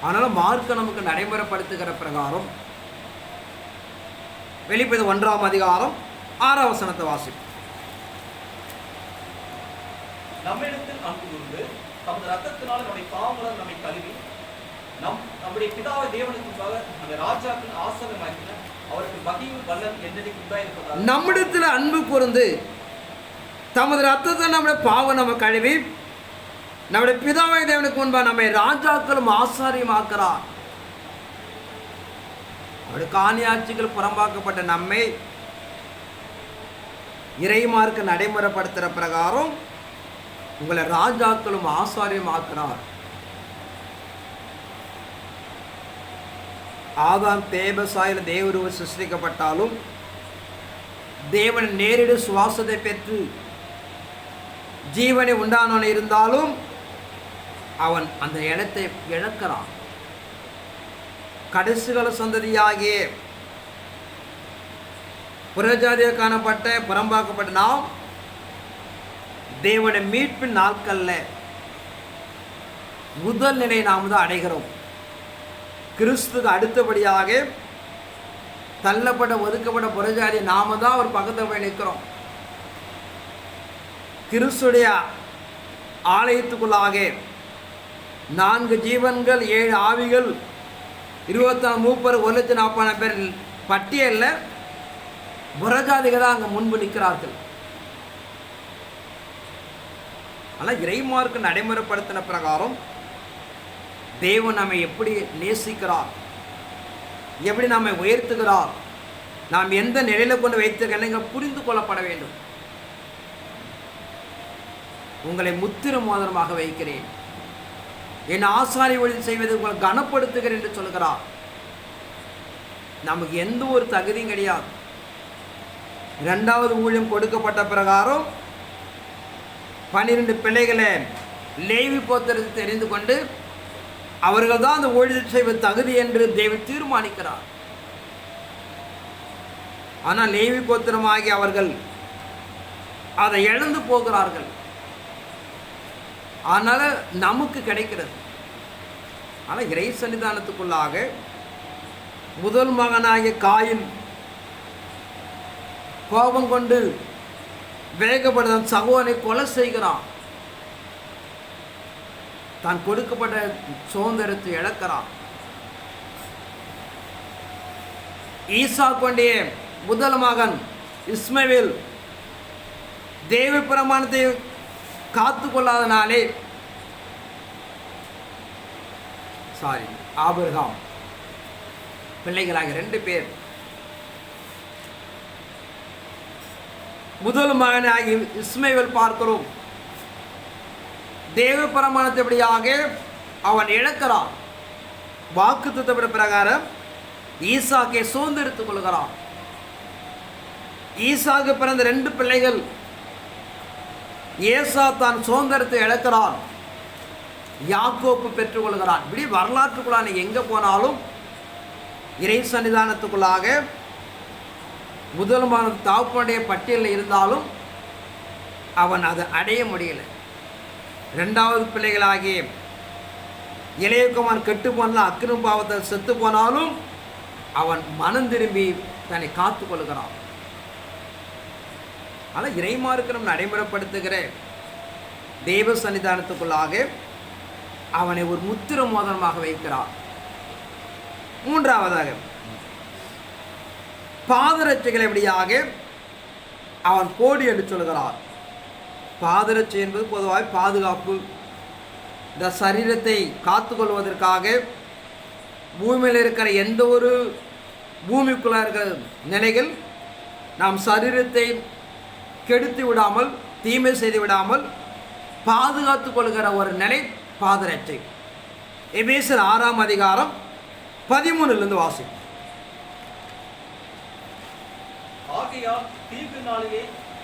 ஆனாலும் மார்க்க நமக்கு நடைமுறைப்படுத்துகிற பிரகாரம் வெளிப்படுத்தல் 1ஆம் அதிகாரம் 6ஆம் வசனத்தை வாசிப்போம். நம்மிடத்தில் அன்பு கூர்ந்து தமது ரத்தத்தினால் நம்முடைய பாவங்களால் நம்மை கழுவி நம்முடைய பிதாவை தேவனுக்கு முன்பாக நம்முடைய ராஜாக்கள் ஆசனமாக்கின அவருக்கு மகிமை வல்லன் என்றைக்கு உண்டாயிருப்பதால் நம்மிடத்தில் அன்பு கூர்ந்து தமது ரத்தத்தை நம்முடைய பாவம் நம்ம கழுவி நம்முடைய பிதாவை தேவனுக்கு முன்பாக நம்மை ராஜாக்களும் ஆசாரியமாக்குறார். அவருடைய காணியாட்சிகள் புறம்பாக்கப்பட்ட நம்மை இறைமார்க்கு நடைமுறைப்படுத்துகிற பிரகாரம் உங்களை ராஜாக்களும் ஆசாரியம் ஆக்கிறார். ஆதாம் தேவசாயில தேவருவ சிருஷ்டிக்கப்பட்டாலும் தேவன் நேரடி சுவாசத்தை பெற்று ஜீவனை உண்டானவன் இருந்தாலும் அவன் அந்த இடத்தை இழக்கிறான். கடைசிகால சந்ததியாகிய புறஜாதியாக காணப்பட்ட புறம்பாக்கப்பட்ட நாம் தேவனை மீட்பின் நாட்கள்ல முதல் நிலை நாம் தான் அடைகிறோம். கிறிஸ்துக்கு அடுத்தபடியாக தள்ளப்பட்ட ஒதுக்கப்பட்ட புறஜாதி நாம தான் ஒரு பக்கத்தில் போய் நிற்கிறோம். கிறிஸ்துடைய ஆலயத்துக்குள்ளாக 4 ஜீவன்கள் 7 ஆவிகள் 24 மூப்பர் 140 பேர் பட்டியலில் புறஜாதிகள் தான் அங்கே முன்பு நிற்கிறார்கள். ஆனால் இறைமார்க்கு நடைமுறைப்படுத்தின பிரகாரம் தேவன் நம்மை எப்படி நேசிக்கிறார், எப்படி நம்மை உயர்த்துகிறார், நாம் எந்த நிலையில் கொண்டு வைத்திருக்க புரிந்து கொள்ளப்பட வேண்டும். உங்களை முத்திர மோதிரமாக வைக்கிறேன், என் ஆசாரி வழி செய்வதை உங்களை கனப்படுத்துகிறேன் என்று சொல்கிறார். நமக்கு எந்த ஒரு தகுதியும் கிடையாது. 2வது ஊழியம் கொடுக்கப்பட்ட பிரகாரம் 12 பிள்ளைகளை லேவி கோத்திரத்தை தெரிந்து கொண்டு அவர்கள் தான் அந்த ஊழியத்தை செய்வது தகுதி என்று தேவன் தீர்மானிக்கிறார். ஆனால் லேவி கோத்திரமாகி அவர்கள் அதை இழந்து போகிறார்கள். அதனால நமக்கு கிடைக்கிறது. ஆனால் இறை சன்னிதானத்துக்குள்ளாக முதல் மகனாகிய காயின் கோபம் கொண்டு வேகப்பட்ட சகோதரனை கொலை செய்கிறான். தான் கொடுக்கப்பட்ட சுதந்திரத்தை இழக்கிறான். ஈசா கொண்டிய முதல் மகன் இஸ்மவேல் தேவ பிரமாணத்தை காத்து கொள்ளாதனாலே ஆபிரகாம் பிள்ளைகளாக 2 பேர், முதல் மகனாகி இஸ்மவேல் பார்க்கிறோம். தேவ பிரமாணத்தைபடியாக அவன் இழக்கிறான். வாக்குத்தத்த பிரகாரம் ஈசாக்கை சுதந்திரித்துக் கொள்கிறான். ஈசாக்கு பிறந்த 2 பிள்ளைகள். ஏசா தான் சுதந்திரத்தை இழக்கிறான், யாக்கோப்பு பெற்றுக்கொள்கிறான். இப்படி வரலாற்றுக்குள்ளான எங்கே போனாலும் இறை சன்னிதானத்துக்குள்ளாக முதல் மகன் தகப்பனுடைய பட்டியலில் இருந்தாலும் அவன் அதை அடைய முடியல. 2வது பிள்ளைகளாகிய இளையகுமாரன் கெட்டு போனால் அக்கிரம பாவத்தை செத்து போனாலும் அவன் மனம் திரும்பி தன்னை காத்து கொள்கிறான். ஆனால் இறைமார்க்கு நம்ம நடைமுறைப்படுத்துகிற தெய்வ சன்னிதானத்துக்குள்ளாக அவனை ஒரு முத்திர மோதிரமாக வைக்கிறார். 3வதாக பாதரட்சைகள் எப்படியாக அவன் போடி என்று சொல்கிறார். பாதரட்சை என்பது பொதுவாக பாதுகாப்பு. இந்த சரீரத்தை காத்துக்கொள்வதற்காக பூமியில் இருக்கிற எந்த ஒரு பூமிக்குள்ள இருக்கிற நிலைகள் நாம் சரீரத்தை கெடுத்து விடாமல், தீமை செய்து விடாமல் பாதுகாத்து கொள்கிற ஒரு நிலை பாதரட்சை. எபேசியர் 6ஆம் அதிகாரம் 13 வாசி. ஆகையால் தீர்ப்பு நாளிலே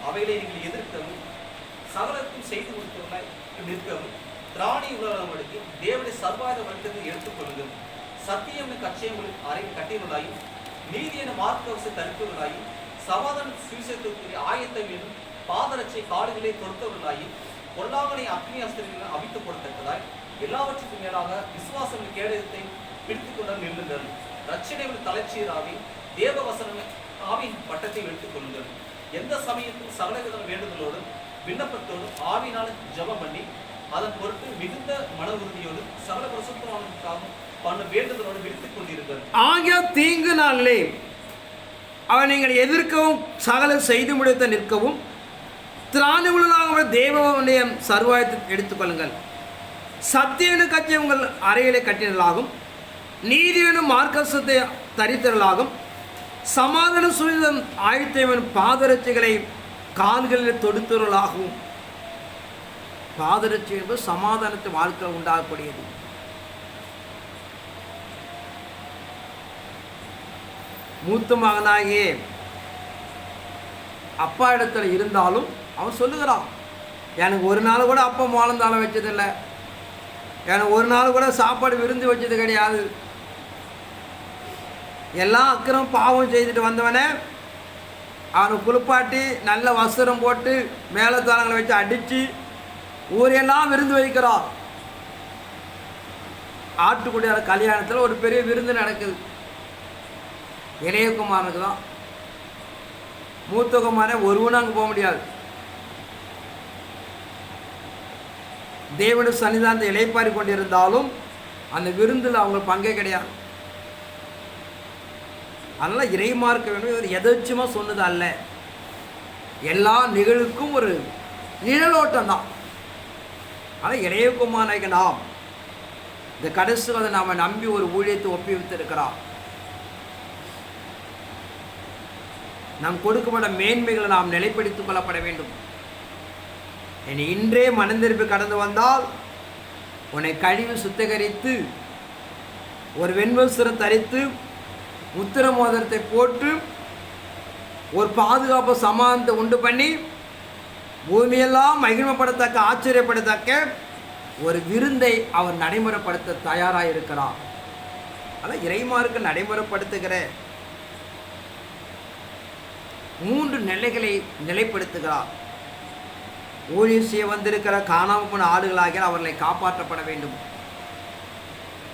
அவைகளை நீங்கள் எதிர்க்கவும் சகலத்தும் செய்து கொடுத்தவர்களாய் நிற்கவும் திராணி உலகங்களுக்கு தேவனுடைய சர்வாயுத வர்க்கத்தை எடுத்துக் கொள்ளுங்கள். சத்தியம் கட்சியங்களில் அறை கட்டியவர்களாயும் நீதி என மார்க்கவச தடுப்பவர்களாயும் சமாதான சுவிசேஷத்துக்குரிய ஆயத்தம் என்னும் பாதரட்சை காடுகளை தொடுத்தவர்களாயும் பொல்லாங்கனை அக்னி அஸ்திரங்களை அவித்து கொடுத்ததாய் எல்லாவற்றுக்கும் மேலாக விசுவாசம் கேடயத்தை பிடித்துக் கொண்டு நில்லுங்கள். ரட்சணைகள் தலைச்சீராவி தேவ வசனம் ஆவின் பட்டத்தை எடுத்துக் கொள்ளுங்கள். எந்த சமயத்தில் சகலவித வேண்டுதலோடும் விண்ணப்பத்தோடும் ஆவினால ஜெபம் பண்ணி அதன் பொருட்டு மிகுந்த மன உறுதியோடு சகல பிரசுத்தமானதுக்காக பண்ண வேண்டுதலோடு விடுத்துக் கொண்டிருங்கள். ஆகிய தீங்கு நாளிலே அவன் நீங்கள் எதிர்க்கவும் சகல செய்து முடித்த நிற்கவும் திராணி உள்ளதாக தேவனுடைய சர்வாயத்தை எடுத்துக்கொள்ளுங்கள். சத்தியனு கட்சி உங்கள் அறையிலே கட்டினலாகும், நீதியனும் மார்க்கசத்தை தரித்தலாகும், சமாதான சுவிதம் ஆயத்தவன் பாதரட்சிகளை கால்களில் தொடுத்தவர்களாகவும். பாதரட்சி என்பது சமாதானத்தை வாழ்க்கை உண்டாகக்கூடியது. மூத்த மகனாகிய அப்பா இடத்துல இருந்தாலும் அவன் சொல்லுகிறான், எனக்கு ஒரு நாள் கூட அப்பா மோளந்தாளம் வச்சதில்லை, எனக்கு ஒரு நாள் கூட சாப்பாடு விருந்து வச்சது கிடையாது. எல்லாம் அக்கிரம் பாவம் செய்துட்டு வந்தவனே அவனை குளிப்பாட்டி நல்ல வஸ்திரம் போட்டு மேலத்தாளங்களை வச்சு அடித்து ஊரெல்லாம் விருந்து வைக்கிறான். ஆட்டுக்குடியார கல்யாணத்தில் ஒரு பெரிய விருந்து நடக்குது. இளையகுமாரனுக்கு தான். மூத்த குமாரன் ஒருவனும் அங்கே போக முடியாது. தேவனுடைய சன்னிதானத்தை இளைப்பாரி கொண்டிருந்தாலும் அந்த விருந்தில் அவங்க பங்கே கிடையாது. அதனால் இறைமார்க்க வேண்டும் ஒரு எதாச்சுமா சொன்னது அல்ல, எல்லா நிகழ்வுக்கும் ஒரு நிழலோட்டம் தான். ஆனால் இளையகுமாரனுக்கு நாம் இந்த கடைசி அதை நாம் நம்பி ஒரு ஊழியத்தை ஒப்புவித்திருக்கிறோம். நாம் கொடுக்கப்பட்ட மேன்மைகளை நாம் நிலைப்படுத்திக் கொள்ளப்பட வேண்டும். என்னை இன்றே மனந்திருப்பி கடந்து வந்தால் உன்னை கழிவு சுத்திகரித்து ஒரு வெண்வஸ்திரம் தரித்து உத்திர மோதிரத்தை போட்டு ஒரு பாதுகாப்பு சமாதானத்தை உண்டு பண்ணி பூமியெல்லாம் மகிழ்மைப்படத்தக்க ஆச்சரியப்படத்தக்க ஒரு விருந்தை அவர் நடைமுறைப்படுத்த தயாராக இருக்கிறார். அதான் இறைமார்க்கு நடைமுறைப்படுத்துகிற 3 நிலைகளை நிலைப்படுத்துகிறார். ஊழியர் செய்ய வந்திருக்கிற காணாமல் போன ஆடுகளாக அவர்களை காப்பாற்றப்பட வேண்டும்.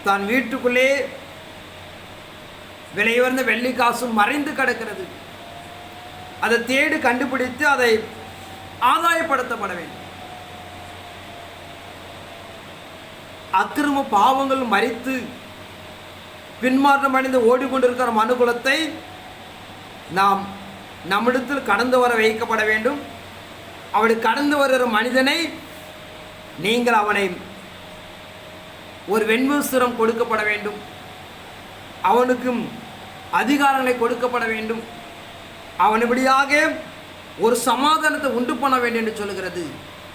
தான் வீட்டுக்குள்ளே விலையுயர்ந்த வெள்ளி காசும் மறைந்து கிடக்கிறது, அதை தேடி கண்டுபிடித்து அதை ஆதாயப்படுத்தப்பட வேண்டும். அக்கிரம பாவங்கள் மறித்து பின்மாற்றம் அடைந்து ஓடிக்கொண்டிருக்கிற மனுகுலத்தை நாம் நம்மிடத்தில் கடந்து வர வைக்கப்பட வேண்டும். அப்படி கடந்து வருகிற மனிதனை நீங்கள் அவனை ஒரு வெண்வஸ்திரம் கொடுக்கப்பட வேண்டும், அவனுக்கும் அதிகாரங்களை கொடுக்கப்பட வேண்டும், அவனபடியாக ஒரு சமாதானத்தை உண்டு பண்ண வேண்டும் என்று சொல்கிறது.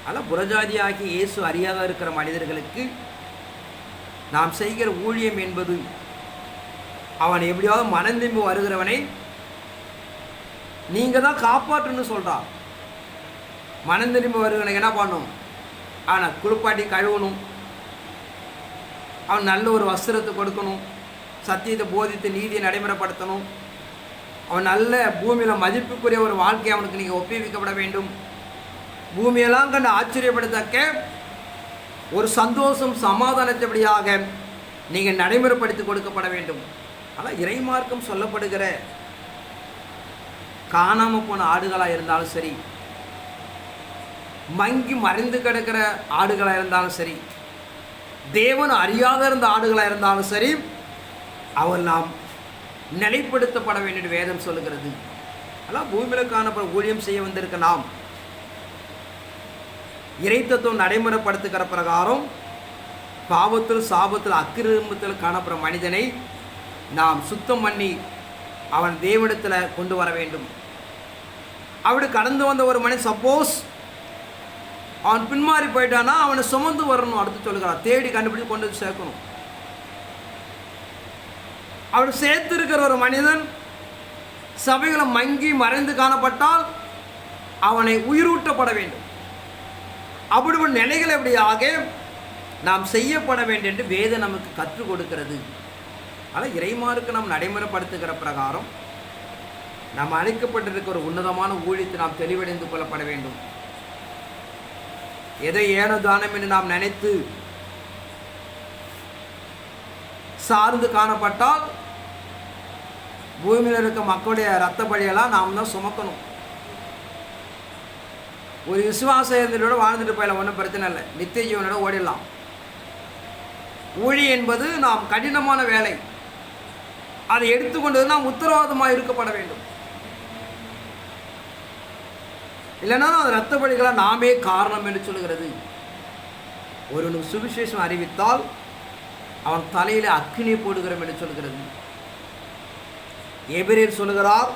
அதனால் புறஜாதியாகி இயேசு அறியாத இருக்கிற மனிதர்களுக்கு நாம் செய்கிற ஊழியம் என்பது அவன் எப்படியாவது மனம் திரும்பி வருகிறவனை நீங்கள் தான் காப்பாற்றுன்னு சொல்கிறான். மனம் திரும்பி வருகிறவனை என்ன பண்ணணும்? அவனை குளிப்பாட்டி கழுவணும், அவன் நல்ல ஒரு வஸ்திரத்தை கொடுக்கணும், சத்தியத்தை போதித்து நீதியை நடைமுறைப்படுத்தணும், அவன் நல்ல பூமியில் மதிப்புக்குரிய ஒரு வாழ்க்கையை அவனுக்கு நீங்கள் ஒப்புவிக்கப்பட வேண்டும். பூமியெல்லாம் கண்டு ஆச்சரியப்படத்தக்க ஒரு சந்தோஷம் சமாதானத்தைபடியாக நீங்கள் நடைமுறைப்படுத்தி கொடுக்கப்பட வேண்டும். ஆனால் இறைமார்க்கம் சொல்லப்படுகிற காணாமல் போன ஆடுகளாக இருந்தாலும் சரி, மங்கி மறைந்து கிடக்கிற ஆடுகளாக இருந்தாலும் சரி, தேவன் அறியாத இருந்த ஆடுகளாக இருந்தாலும் சரி, அவர் நாம் நிலைப்படுத்தப்பட வேண்டும் வேதம் சொல்லுகிறது. ஆனால் பூமியில் காணப்பட ஊழியம் செய்ய வந்திருக்க நாம் இறைத்தத்துவம் நடைமுறைப்படுத்துகிற பிரகாரம் பாவத்தில் சாபத்தில் அக்கிரமத்தில் காணப்படுற மனிதனை நாம் சுத்தம் பண்ணி அவன் தேவனிடத்தில் கொண்டு வர வேண்டும். அப்படி கடந்து வந்த ஒரு மனிதன் சப்போஸ் அவன் பின்மாறி போயிட்டானா அவனை சுமந்து வரணும். அடுத்து சொல்லுகிறான், தேடி கண்டுபிடிச்சு கொண்டு வந்து சேர்க்கணும். அவன் சேர்த்திருக்கிற ஒரு மனிதன் சபைகளை மங்கி மறைந்து காணப்பட்டால் அவனை உயிரூட்டப்பட வேண்டும். அப்படிப்பட்ட நிலைகள் எப்படியாக நாம் செய்யப்பட வேண்டும் என்று வேதம் நமக்கு கற்றுக் கொடுக்கிறது. ஆனால் இறைமாருக்கு நாம் நடைமுறைப்படுத்துகிற பிரகாரம் நாம் அழைக்கப்பட்டிருக்கிற ஒரு உன்னதமான ஊழியத்தை நாம் தெளிவடைந்து கொள்ளப்பட வேண்டும். எதை ஏனோ தானம் என்று நாம் நினைத்து சார்ந்து காணப்பட்டால் பூமியில் இருக்க மக்களுடைய இரத்த பலியெல்லாம் நாம் தான் சுமக்கணும். ஒரு விசுவாச இருந்தோட வாழ்ந்துட்டு போயிடலாம், ஒன்றும் பிரச்சனை இல்லை, நித்திய ஜீவனோட ஓடிடலாம். ஊழி என்பது நாம் கடினமான வேலை, அதை எடுத்துக்கொண்டது நாம் உத்தரவாதமாக இருக்கப்பட வேண்டும். இல்லைன்னா அது இரத்த பலிகளாக நாமே காரணம் என்று சொல்லுகிறது. ஒருவனுக்கு சுவிசேஷம் அறிவித்தால் அவன் தலையில் அக்கினி போடுகிறோம் என்று சொல்கிறது. எபிரேயர் சொல்லுகிறார்,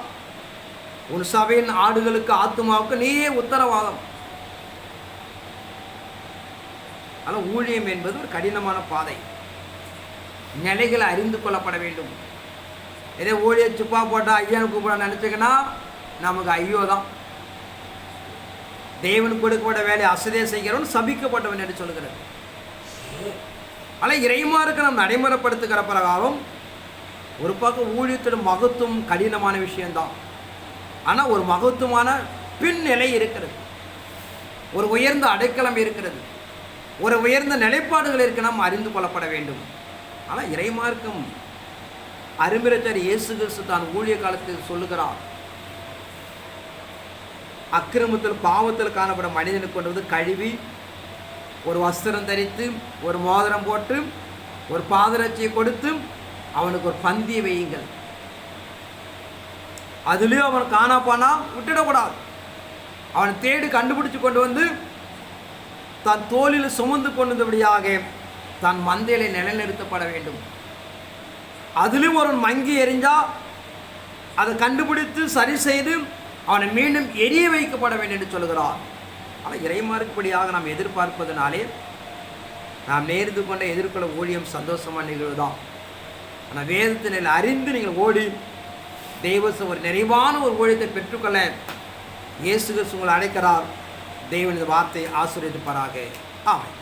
உன் சபையின் ஆடுகளுக்கு ஆத்துமாவுக்கு நீயே உத்தரவாதம். ஆனால் ஊழியம் என்பது ஒரு கடினமான பாதை, நிலைகளை அறிந்து கொள்ளப்பட வேண்டும். இதே ஊழிய சுப்பா போட்டால் ஐயானு கூப்பிட நினச்சிங்கன்னா நமக்கு ஐயோ தான். தேவனுக்கு கொடுக்கப்பட்ட வேலையை அசதே செய்கிறவன் சபிக்கப்பட்டவன் என்று சொல்கிறது. ஆனால் இறைமாருக்கு நாம் நடைமுறைப்படுத்துகிற பிரகாரம் ஒரு பக்கம் ஊழியத்தோட மகத்துவம் கடினமான விஷயம்தான். ஆனால் ஒரு மகத்துவமான பின்னிலை இருக்கிறது, ஒரு உயர்ந்த அடைக்கலம் இருக்கிறது, ஒரு உயர்ந்த நிலைப்பாடுகள் இருக்கு, நாம் அறிந்து கொள்ளப்பட வேண்டும். ஆனால் இறைமார்க்கம் அரும்பிரச்சர் இயேசு கிறிஸ்து தான் ஊழிய காலத்தில் சொல்லுகிறார், அக்கிரமத்தில் பாவத்தில் காணப்படும் மனிதனுக்கு கொண்டு வந்து கழுவி ஒரு வஸ்திரம் தரித்து ஒரு மோதிரம் போட்டு ஒரு பாதரட்சியை கொடுத்து அவனுக்கு ஒரு பந்தியை வையுங்கள். அதுலேயும் அவன் காணாப்பானா விட்டுடக்கூடாது. அவனை தேடி கண்டுபிடிச்சு கொண்டு வந்து தன் தோளில் சுமந்து கொண்டபடியாக தன் மந்தையிலே நிலைநிறுத்தப்பட வேண்டும். அதிலும் ஒரு மங்கி எறிஞ்சால் அதை கண்டுபிடித்து சரி செய்து அவனை மீண்டும் எரிய வைக்கப்பட வேண்டும் என்று சொல்கிறார். ஆனால் இறைமாறுபடியாக நாம் எதிர்பார்ப்பதனாலே நாம் நேர்ந்து கொண்ட எதிர்கொள்ள ஊழியம் சந்தோஷமான நிகழ்வுதான். ஆனால் வேதத்தினில் அறிந்து நீங்கள் ஓடி தெய்வச ஒரு நிறைவான ஒரு ஊழியத்தை பெற்றுக்கொள்ள இயேசு கிறிஸ்து உங்களை அழைக்கிறார். தெய்வனின் வார்த்தை ஆசீர்வதிப்பாராக. ஆமென்.